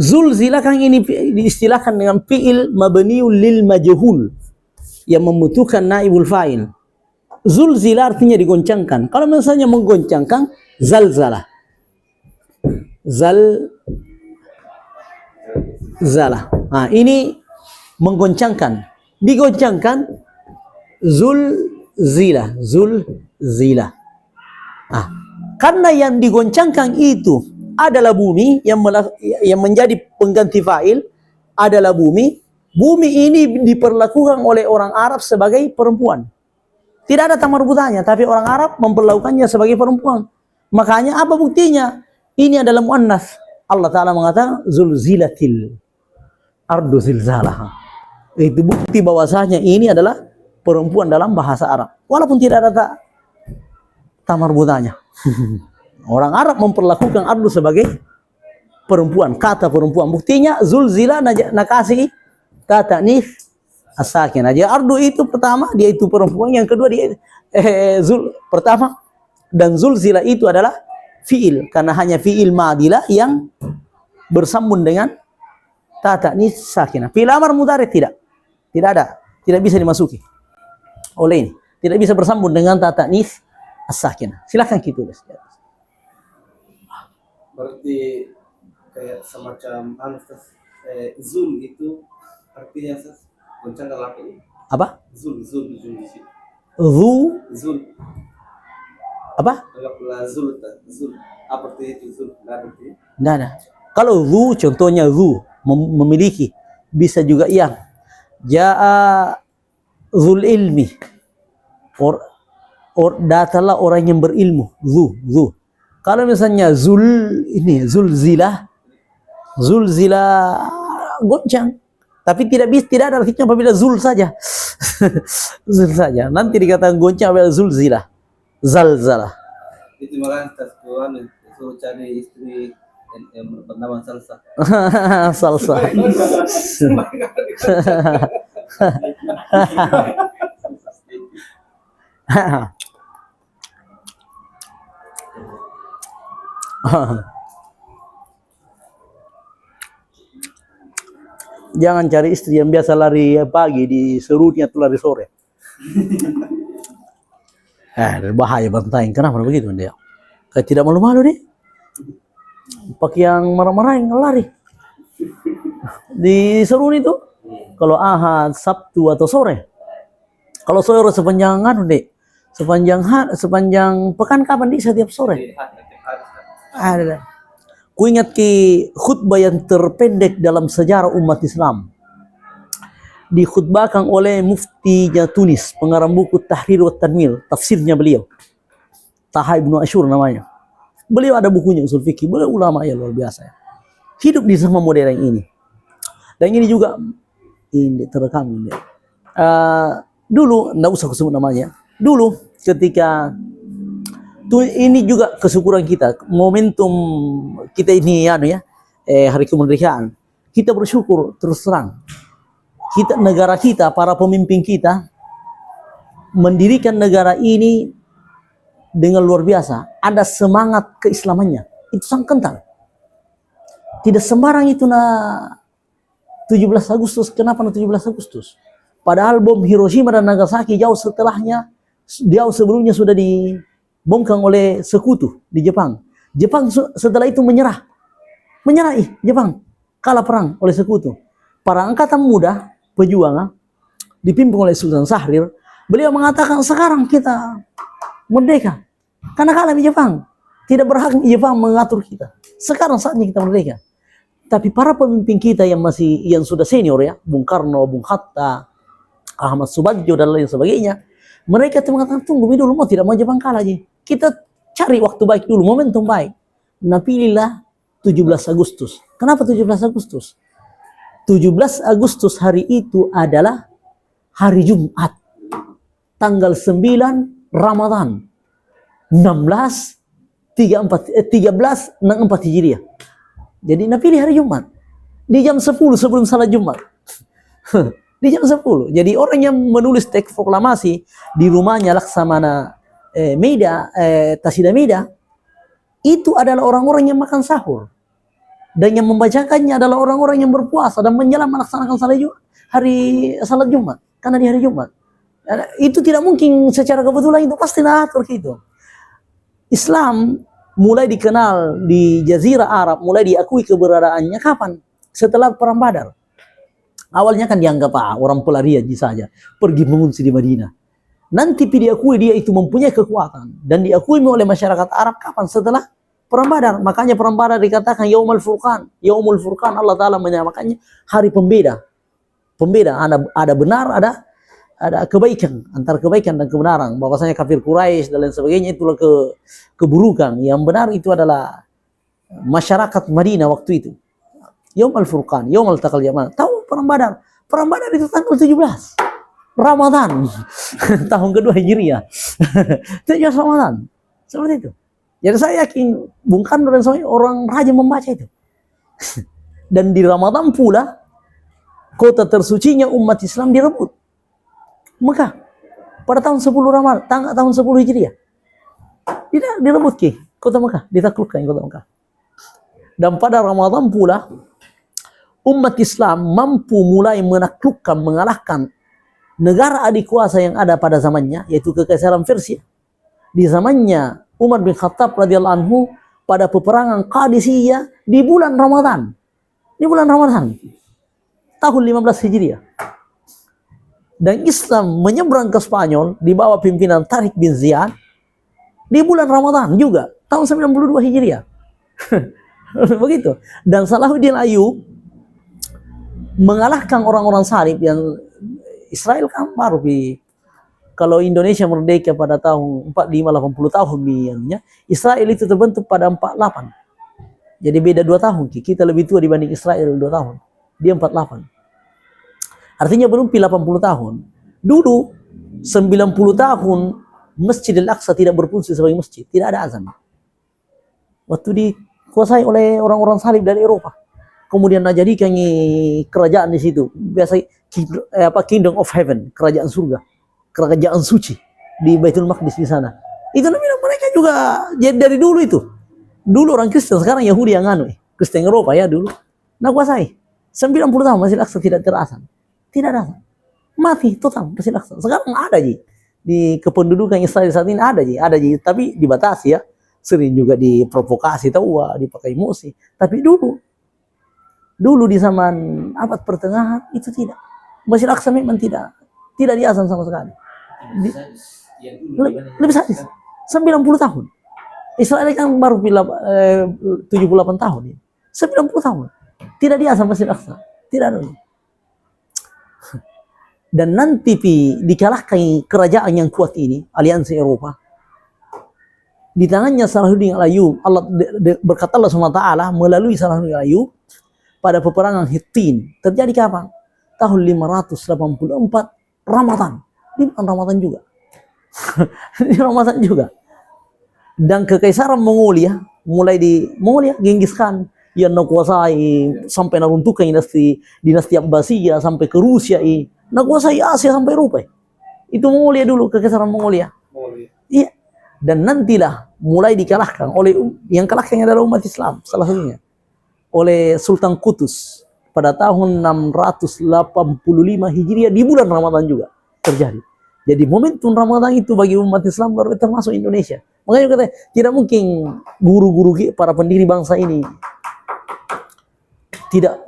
Zulzila kan ini diistilahkan dengan fi'il mabniul lil majhul yang membutuhkan naibul fa'il. Zulzila artinya digoncangkan. Kalau misalnya menggoncangkan, zalzalah. Zalzalah. Ini menggoncangkan. Digoncangkan zulzila. Karena yang digoncangkan itu adalah bumi yang menjadi pengganti fa'il adalah bumi. Bumi ini diperlakukan oleh orang Arab sebagai perempuan. Tidak ada tamarbutannya, tapi orang Arab memperlakukannya sebagai perempuan. Makanya apa buktinya? Ini adalah muannas. Allah Ta'ala mengatakan zulzilatil ardu zilzalaha. Itu bukti bahwasanya ini adalah perempuan dalam bahasa Arab. Walaupun tidak ada tamarbutannya. Orang Arab memperlakukan ardu sebagai perempuan, kata perempuan. Buktinya zulzila nakasi ta ta'nis as-sakinah. Jadi ardu itu pertama dia itu perempuan, yang kedua dia pertama dan zulzila itu adalah fiil karena hanya fiil madilah yang bersambung dengan ta ta'nis sakinah. Fiil amar mudhari tidak ada, tidak bisa dimasuki oleh ini. Tidak bisa bersambung dengan ta ta'nis as-sakinah. Silakan kita tulis. Berarti kayak semacam zul itu artinya goncang dalam ini. Apa? Zul di sini. Zul. Apa? Zul. Apa itu zul? Tidak ada. Kalau contohnya memiliki, bisa juga yang ja'a zul ilmi. Datanglah orang yang berilmu. Kalau misalnya zulzilah Zulzila goncang. Tapi tidak ada artinya apabila zul saja. Zul saja. Nanti dikatakan goncang apabila zulzila. Zalzalah. Itu makanya suruh cari istri yang bernama Salsa. Salsa. Jangan cari istri yang biasa lari pagi di serutnya atau lari sore. Bahaya bantai. Kenapa begitu dia? Kayak tidak malu-malu deh. Pakai yang marah-marah yang lari. Di serut itu. Kalau Ahad, Sabtu atau sore. Kalau sore sepanjang deh. Sepanjang pekan kapan di setiap sore? Ada. Ku ingat khutbah yang terpendek dalam sejarah umat Islam. Dikhutbahkan oleh muftinya Tunis, pengarang buku Tahrir wa Tanwir, tafsirnya beliau. Taha Ibnu Asyur namanya. Beliau ada bukunya usul fikih, beliau ulama ya luar biasa ya. Hidup di zaman modern ini. Dan ini juga ini terekam ini. Dulu, enggak usah aku sebut namanya. Dulu ketika ini juga kesyukuran kita, momentum kita ini hari kemerdekaan. Kita bersyukur terus terang. Negara kita, para pemimpin kita mendirikan negara ini dengan luar biasa. Ada semangat keislamannya. Itu sangat kental. Tidak sembarang itu 17 Agustus. Kenapa 17 Agustus? Padahal bom Hiroshima dan Nagasaki jauh setelahnya, jauh sebelumnya sudah dibongkar oleh sekutu di Jepang. Jepang setelah itu menyerah. Jepang kalah perang oleh sekutu. Para angkatan muda pejuang dipimpin oleh Sultan Syahrir, beliau mengatakan sekarang kita merdeka karena kalah di Jepang. Tidak berhak di Jepang mengatur kita. Sekarang saatnya kita merdeka. Tapi para pemimpin kita yang sudah senior ya, Bung Karno, Bung Hatta, Ahmad Subadjo dan lain sebagainya, mereka mengatakan tunggu dulu, tidak mau Jepang kalah aja. Kita cari waktu baik dulu, momentum baik. Nah pilihlah 17 Agustus. Kenapa 17 Agustus? 17 Agustus hari itu adalah hari Jumat. Tanggal 9 Ramadan. 1364 Hijriah. Jadi Nabi pilih hari Jumat. Di jam 10 sebelum salat Jumat. Di jam 10. Jadi orang yang menulis teks proklamasi di rumahnya Laksamana Tasida Meda, itu adalah orang-orang yang makan sahur. Dan yang membacakannya adalah orang-orang yang berpuasa dan menjelang melaksanakan salat Jumat. Karena di hari Jumat. Itu tidak mungkin secara kebetulan, itu pasti diatur gitu. Islam mulai dikenal di Jazirah Arab, mulai diakui keberadaannya kapan? Setelah Perang Badar. Awalnya kan dianggap orang pelarian saja, pergi mengungsi di Madinah. Nanti diakui dia itu mempunyai kekuatan dan diakui oleh masyarakat Arab kapan? Setelah Perang Badar. Makanya Perang Badar dikatakan Yaumul Furqan. Yaumul Furqan, Allah Ta'ala menyamakannya hari pembeda. Pembeda, ada benar, ada kebaikan, antara kebaikan dan kebenaran. Bahwasanya kafir Quraisy dan lain sebagainya itulah keburukan. Yang benar itu adalah masyarakat Madinah waktu itu. Yaumul Furqan, Yaumul Taqal Jamal. Tahu Perang Badar? Perang Badar itu tanggal 17 Ramadan. Tahun kedua Hijriah. 17 Ramadan. Seperti itu. Jadi saya yakin Bung Karno dan sebagainya orang rajin membaca itu. Dan di Ramadan pula kota tersucinya umat Islam direbut. Mekah. Pada tahun 10 Ramadan, tahun 10 Hijriah. Tidak direbut kota Mekah, ditaklukkan kota Mekah. Dan pada Ramadan pula umat Islam mampu mulai menaklukkan, mengalahkan negara adik kuasa yang ada pada zamannya, yaitu Kekaisaran Persia. Di zamannya Umar bin Khattab radhiyallahu anhu pada peperangan Qadisiyah di bulan Ramadan. Di bulan Ramadan. Tahun 15 Hijriah. Dan Islam menyeberang ke Spanyol di bawah pimpinan Tariq bin Ziyad di bulan Ramadan juga. Tahun 92 Hijriah. Begitu. Dan Salahuddin Ayyub mengalahkan orang-orang salib yang Israel kan baru kalau Indonesia merdeka pada tahun 45-80 tahun Israel itu terbentuk pada 48. Jadi beda 2 tahun. Kita lebih tua dibanding Israel 2 tahun. Dia 48. Artinya belum 80 tahun. Dulu 90 tahun Masjidil Aqsa tidak berfungsi sebagai masjid, tidak ada azan. Waktu dikuasai oleh orang-orang salib dari Eropa. Kemudian dijadikan kerajaan di situ. Biasa Kingdom of Heaven, kerajaan surga, kerajaan suci di Baitul Maqdis di sana. Itu namanya mereka juga dari dulu itu. Dulu orang Kristen, sekarang Yahudi yang Kristen Eropa ya dulu. Nah kuasai. 90 tahun Masjidil Aqsa tidak terazan. Tidak ada azan. Mati total Masjidil Aqsa. Sekarang ada di kependudukan Israel saat ini ada tapi dibatasi ya. Sering juga diprovokasi tahu, dipakai emosi. Tapi dulu di zaman abad pertengahan itu tidak. Masjidil Aqsa memang tidak diazan sama sekali. Lebih sadis. 90 tahun. Israel kan baru 78 tahun ini. 90 tahun. Tidak diazan Masjidil Aqsa. Tidak ada. Dan nanti dikalahkan kerajaan yang kuat ini, aliansi Eropa. Di tangannya Salahuddin Al-Ayyub, Allah berkata Allah SWT melalui Salahuddin Al-Ayyub pada peperangan Hittin. Terjadi kapan? Tahun 584 Ramadan. Di Ramadan juga. Di Ramadan juga. Dan kekaisaran Mongolia, mulai di Mongolia, Genghis Khan yang menguasai sampai meruntuhkan dinasti Abbasiyah sampai ke Rusia menguasai Asia sampai Eropa. Itu Mongolia dulu, kekaisaran Mongolia. Iya. Dan nantilah mulai dikalahkan oleh yang kalahkan adalah umat Islam salah satunya oleh Sultan Qutus pada tahun 685 Hijriah di bulan Ramadan juga terjadi. Jadi momentum Ramadan itu bagi umat Islam termasuk Indonesia. Makanya kata tidak mungkin guru-guru para pendiri bangsa ini tidak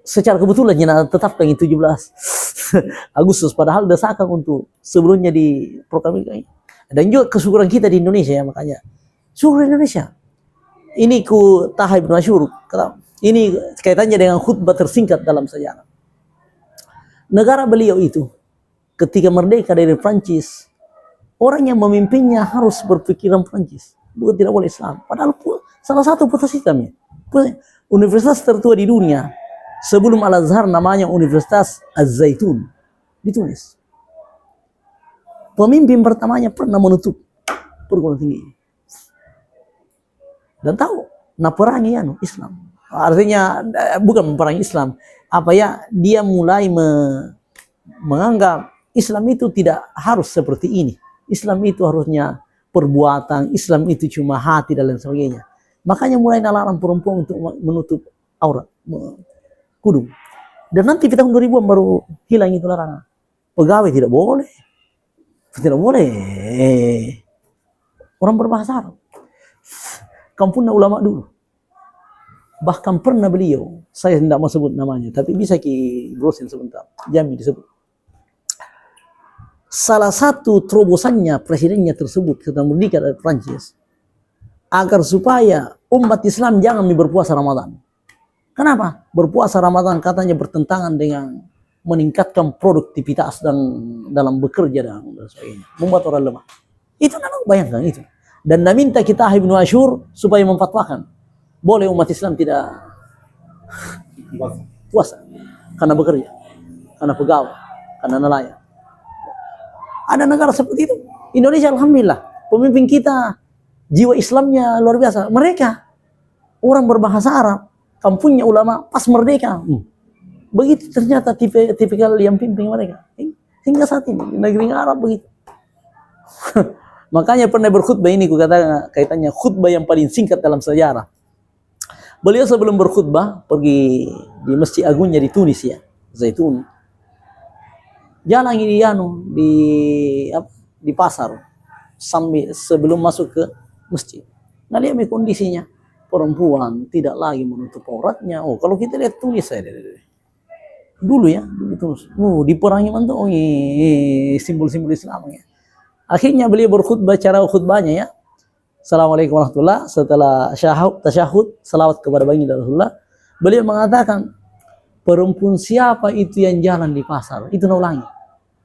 secara kebetulan tetapkan 17 Agustus padahal desakan untuk sebelumnya diproklamasikan. Dan juga kesyukuran kita di Indonesia ya, makanya syukur Indonesia. Ini ku Taha Ibnu Asyur, ini kaitannya dengan khutbah tersingkat dalam sejarah. Negara beliau itu ketika merdeka dari Prancis, orang yang memimpinnya harus berpikiran Prancis, bukan tidak boleh Islam. Padahal salah satu putus hitamnya, universitas tertua di dunia sebelum Al-Azhar namanya Universitas Az-Zaitun di Tunis. Pemimpin pertamanya pernah menutup perguruan tinggi dan tahu perangi Islam. Artinya bukan memperangi Islam, dia mulai menganggap Islam itu tidak harus seperti ini. Islam itu harusnya perbuatan, Islam itu cuma hati dan lain sebagainya. Makanya mulai nalarang perempuan untuk menutup aurat, kudung. Dan nanti di tahun 2000 baru hilang itu larangan. Pegawai tidak boleh. Tidak boleh. Orang berbahasa Arab. Kampungnya ulama dulu. Bahkan pernah beliau, saya tidak mau sebut namanya, tapi bisa browsing sebentar. Jamin disebut. Salah satu terobosannya presidennya tersebut ketika merdeka dari Prancis agar supaya umat Islam jangan berpuasa Ramadan. Kenapa? Berpuasa Ramadan katanya bertentangan dengan meningkatkan produktivitas dan dalam bekerja dan sebagainya, membuat orang lemah. Itu nak bayangkan itu. Dan minta kita Ibnu Asyur supaya memfatwakan boleh umat Islam tidak puasa karena bekerja, karena pegawai, karena nelayan. Ada negara seperti itu. Indonesia alhamdulillah, pemimpin kita jiwa Islamnya luar biasa. Mereka orang berbahasa Arab, kampungnya ulama pas merdeka. Begitu ternyata tipikal yang pimpin mereka. Hingga saat ini di negeri Arab begitu. Makanya pernah berkhutbah ini kukatakan kaitannya khutbah yang paling singkat dalam sejarah. Beliau sebelum berkhutbah pergi di Masjid Agungnya di Tunis ya, Zaitun. Jalan ini di pasar sambil sebelum masuk ke masjid. Nah lihat kondisinya perempuan tidak lagi menutup auratnya. Oh kalau kita lihat Tunis dulu ya, terus diperangi mantu simbol-simbol Islam ya. Akhirnya beliau berkhutbah, cara khutbahnya ya. Assalamualaikum warahmatullahi wabarakatuh. Setelah tasyahud, salawat kepada baginda Rasulullah, beliau mengatakan perempuan siapa itu yang jalan di pasar, itu ulangi.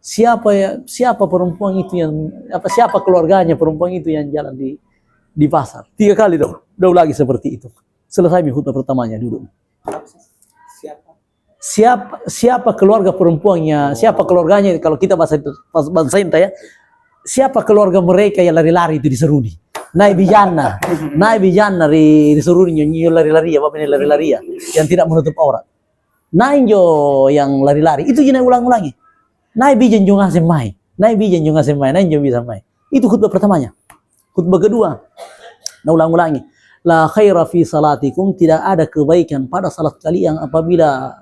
Siapa perempuan itu yang siapa keluarganya perempuan itu yang jalan di pasar. 3 kali udah lagi seperti itu. Selesai khutbah pertamanya duduk. Siapa? Siapa keluarga perempuannya, siapa keluarganya, kalau kita bahasa Inta ya, siapa keluarga mereka yang lari-lari itu diseruni. Naik bijana diseruni nyanyi lari-lari ya, bapak ini lari-lari ya, yang tidak menutup aurat. Naik jo yang lari-lari, itu jangan ulang-ulangi. Naik bijan jo ngasih mai, naik jo bisa mai. Itu khutbah pertamanya. Khutbah kedua, nah ulang-ulangi. La khaira fi salatikum, tidak ada kebaikan pada salat kalian apabila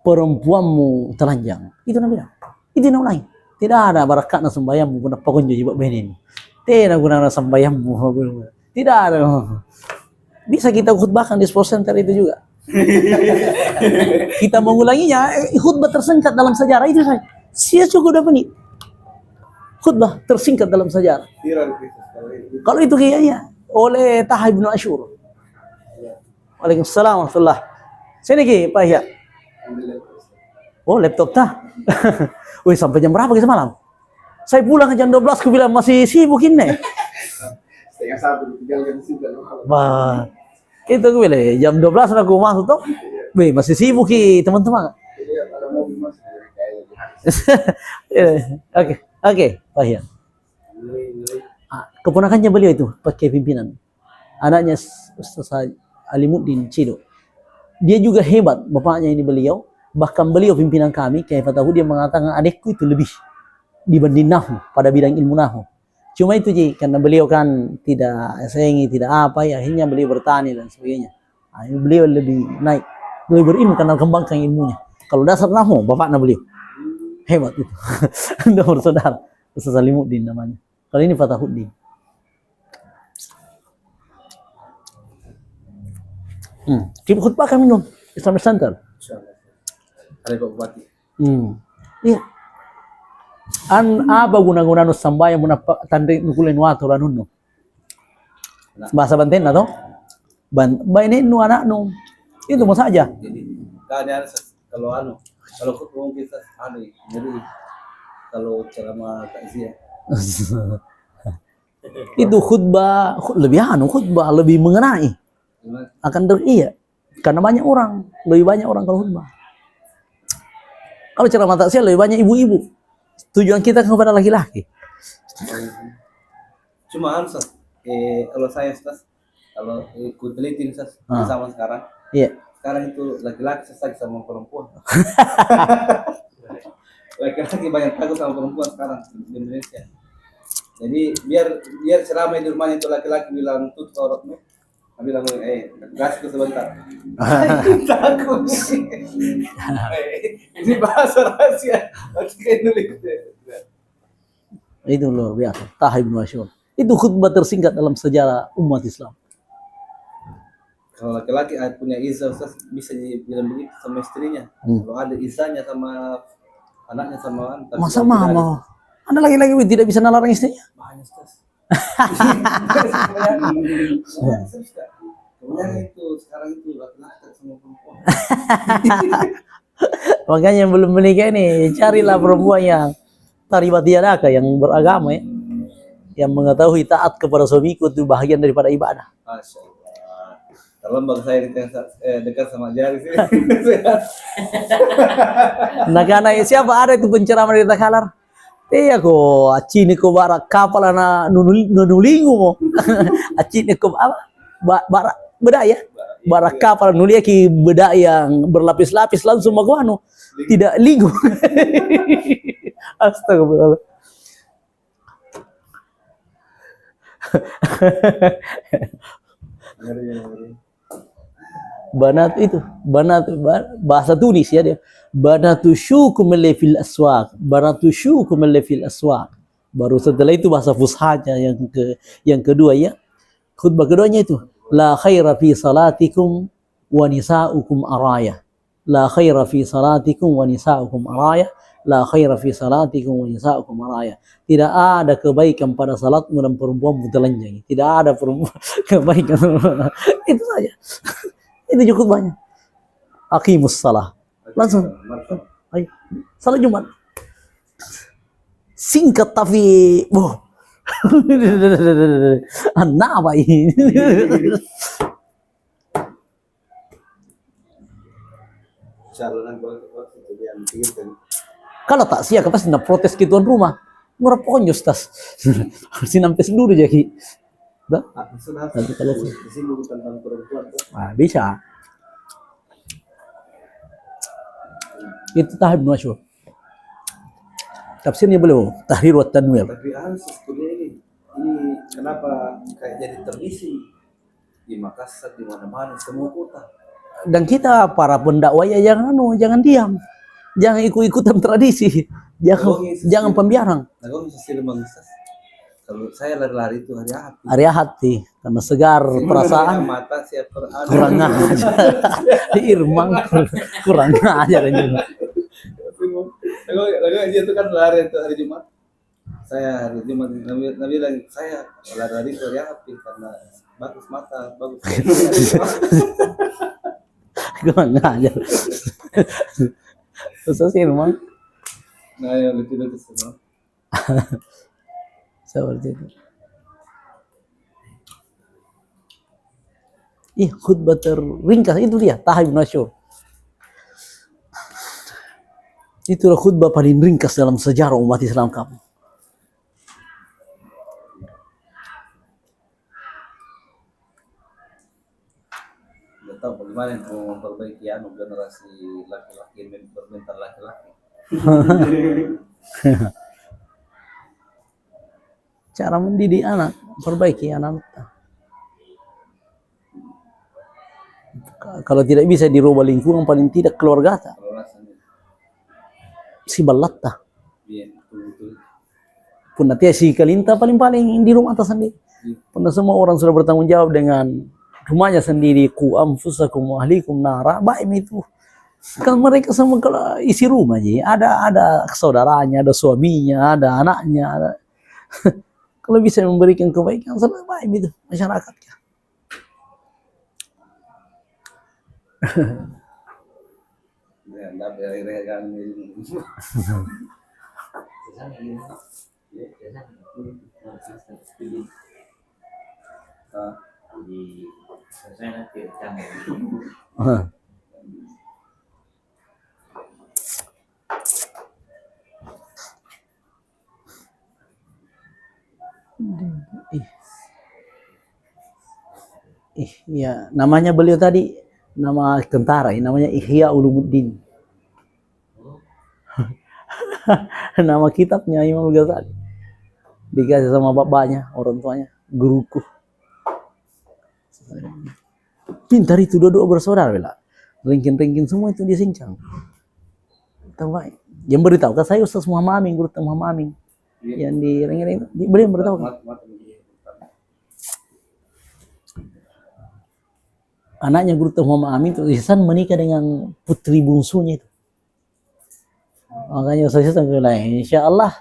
perempuanmu telanjang. Itu Nabi bilang. Itu Nabi ulangi. Tidak ada barakatna sembayammu guna pokon jadi buat benin. Tidak guna sembayammu. Tidak ada. Bisa kita khutbahkan di sports center itu juga. Kita mengulanginya, khutbah tersingkat dalam sejarah itu saja. Sia cukup dapat nih. Khutbah tersingkat dalam sejarah. Kalau itu kayaknya oleh Taha bin Asyur. Waalaikumsalam warahmatullah. Sini Ki, Pak Yahya. Oh, laptop tah. Wih, sampai jam berapa kita malam? Saya pulang ke jam 12, aku bilang masih sibuk ini. Setengah satu tinggal sini. Wah, itu gue bilang jam 12 aku masuk tuh. Wih, masih sibuk Ki, teman-teman. Oke, Pak Yahya. Keponakannya beliau itu pakai pimpinan. Anaknya Ustaz Alimuddin Cido. Dia juga hebat, bapaknya ini beliau. Bahkan beliau pimpinan kami, Kiai Fatahu, dia mengatakan adekku itu lebih dibanding nahu, pada bidang ilmu nahu. Cuma itu Ji, karena beliau kan tidak SNI, tidak apa ya, akhirnya beliau bertani dan sebagainya. Nah, beliau lebih naik, lebih berilmu karena kembangkan ilmunya. Kalau dasar nahu, bapaknya beliau. Hebat itu. Nomor saudara, Ustaz Alimuddin namanya. Kalau ini Fatahuddin. Kita khutbah kami dong, Islamic Center. Ada Pak Bupati. Iya. Apa guna-guna nu sambayang muna tandri nukulen watu ranunno. Bahasa Banten atau? Ini nu anak nu. Itu mau saja. Jadi kan ada kalau khutbah kita jadi kalau ceramah takziah. Itu khutbah lebih mengenai. Akan iya. Karena banyak orang, lebih banyak orang kalau khutbah. Kalau ceramah takziah lebih banyak ibu-ibu. Tujuan kita kepada laki-laki. Cuma kalau saya kalau ikut teliti sama sekarang. Iya. Sekarang itu laki-laki sesak sama perempuan. Laki-laki banyak takut sama perempuan sekarang di Indonesia. Jadi biar ceramah di rumahnya itu laki-laki bilang tutup auratmu. Kami bilang gas ke sebentar. Takut sih. Ini bahasa rahasia. Itu luar biasa. Taha bin Asyur. Itu khutbah tersingkat dalam sejarah umat Islam. Kalau laki-laki punya izah, bisa bilang begitu sama istrinya. Kalau ada izahnya sama anaknya sama masa mama? Anda laki-laki tidak bisa nalarang istrinya? Banyak Ustaz. Kemudian itu sekarang itu laki-laki sama perempuan. Makanya yang belum menikah ini carilah perempuan yang taribat tiadaka, yang beragama ya, yang mengetahui taat kepada suamiku itu bahagian daripada ibadah. Masya Allah. Terlembang saya dekat sama jari sih. Nah karena siapa ada itu penceramah di Takalar? Iya ko, acini ko barak kapal na nunulingo mo. Acini ko apa? Barak beda ya. Barak kapal nulia ki beda yang berlapis-lapis langsung maguano. Tidak lingo. Astagfirullah. Banat itu, bahasa Tunis ya dia. Banatu syukum fil aswaq, banatu syukum fil aswaq. Baru setelah itu bahasa fushanya yang kedua ya. Khutbah keduanya itu la khaira fi salatikum wa nisaukum araya. La khaira fi salatikum wa nisaukum araya. La khaira fi salatikum wa nisaukum araya. Tidak ada kebaikan pada salatmu dan perempuanmu telanjang. Tidak ada kebaikan. Itu saja. Itu cukup banyak. Aqimus salah. Langsung. Ayo. Salat Jumat. Singkat tapi anak apa ini? Calon waktu itu dia pikirkan. Kalau tak siap pasti nak protes ke tuan rumah. Murah pokoknya tas. Sinampes dulu jadi. Dah. Sudah. Nanti kalau Di sini bukan tentang perempuan. Bisa. Itu tahib nasyur. Tafsirnya beliau Tahrir wa Tanwir. Tapi kuliah ini kenapa kayak jadi tradisi di Makassar, di mana-mana, semua kota. Dan kita para pendakwah ya jangan diam. Jangan ikut-ikutan tradisi. Jangan pembiarang. Nagong sisir mangsas. Kalau saya lari-lari itu hari hati. Area hati karena segar perasaan. Mata siap Quran. Kurang ajar. Irmang kurang ajar ini. Nagong dia itu kan lari itu hari Jumat. Saya hari Jumat Nabi bilang saya lari-lari itu hari hati karena bagus mata, bagus. Kurang ajar. Terus Irmang Nah, yang lucu-lucu semua. seperti itu. Khutbah terringkas itu dia tahib nasyur. Itulah khutbah paling ringkas dalam sejarah umat Islam kamu. Nggak tahu bagaimana untuk memperbaiki generasi laki-laki yang bermental laki-laki. Cara mendidik anak, perbaiki anak. Kalau tidak bisa dirubah lingkungan, paling tidak keluarga ta. Kalau rasanya, Si balatta. iya betul-betul. Pun nanti si kalinta paling-paling di rumah atas sendiri. Pun semua orang sudah bertanggung jawab dengan rumahnya sendiri. Ku anfusakum wa ahlikum nara. Baik itu. Kan mereka semua kalau isi rumah aja. Ada saudaranya, ada suaminya, ada anaknya. Ada. Kalau bisa memberikan kebaikan, sudah baik itu masyarakat. Ya, enggak beres-beres Ya, namanya beliau tadi nama tentara, namanya Ihya Ulumuddin. Nama kitabnya Imam Ghazali. Dikasih sama bapaknya, orang tuanya, guruku. Pintar itu dua-dua bersaudara bela. Ringkin-ringkin semua itu disincang. Terbaik. Yang beritahu ke saya Ustaz Muhammad Amin, guru Muhammad Amin. Yang di ringin beliau beritahu. Anaknya guru Muhammad Amin itu Ihsan menikah dengan putri bungsunya itu. Makanya Ustaz Ihsan bilang, insya Allah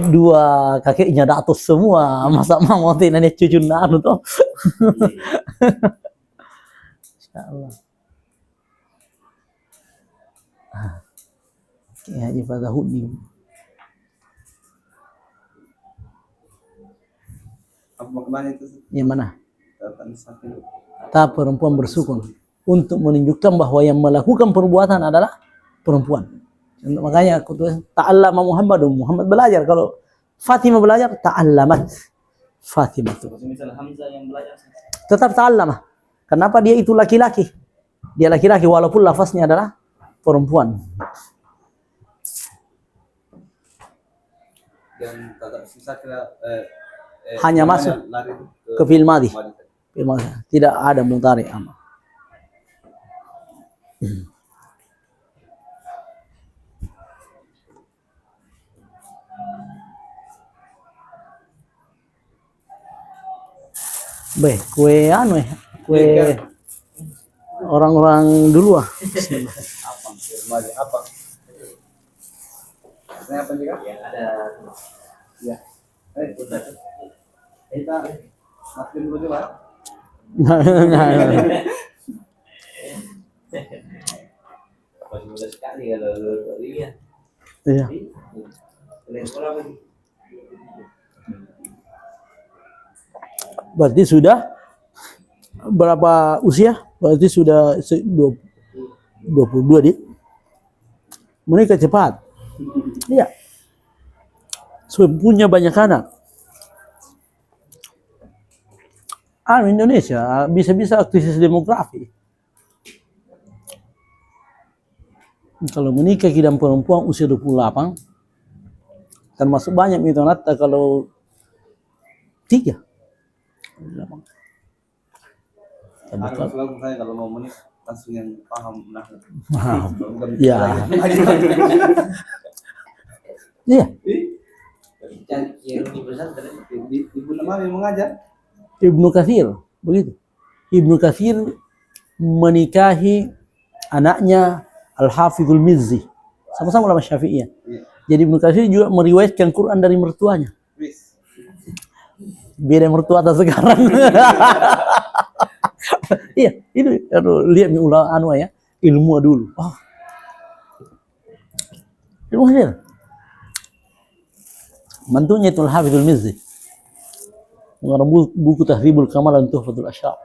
dua kakeknya datus semua, masa mau nenek cucu nanu tuh. Insya Allah. Oke, Haji Fatahuddin. apa maknanya itu? Yang mana? Datang satu. Tak perempuan bersukun untuk menunjukkan bahwa yang melakukan perbuatan adalah perempuan. Makanya aku tulis ta'allama Muhammad belajar. Kalau Fatimah belajar ta'allamat Fatimah itu. Misal Hamzah yang belajar Tetap ta'allama. Kenapa dia itu laki-laki? Dia laki-laki walaupun lafaznya adalah perempuan. dan tak bisa kira Hanya masuk lari ke fi'il madhi. Tidak ada mudhari ama. Kue anu ya, kue orang-orang dulu ah. apa? Ini apa juga? Ya, ada. Ya. Kita makin dulu juga. Masih muda sekali kalau lihat. Iya. Kalian sekolah apa? Berarti sudah berapa usia? Berarti sudah 22 dia menikah cepat. Iya. So, punya banyak anak. Indonesia bisa-bisa krisis demografi. Kalau menikah dan perempuan usia 28, termasuk banyak itu nata kalau 3. Harus langsung saya kalau mau menikah langsung yang paham nah. Ya. Iya. Yang di pesantren. Ibu nama yang mengajar. Ibnu Katsir begitu. Ibnu Katsir menikahi anaknya Al-Hafizul Mizzi. Sama-sama ulama Syafi'iyah. Iya. Jadi Ibnu Katsir juga meriwayatkan Quran dari mertuanya. Wis. Beda mertua atas sekarang. Iya, itu lihat nih ulama ya, ilmu dulu. Oh. Ilmu hadir. Mantunya itu Al-Hafizul Mizzi. Mengarang buku Tahribul Kamal dan Tuhfatul Asyraf.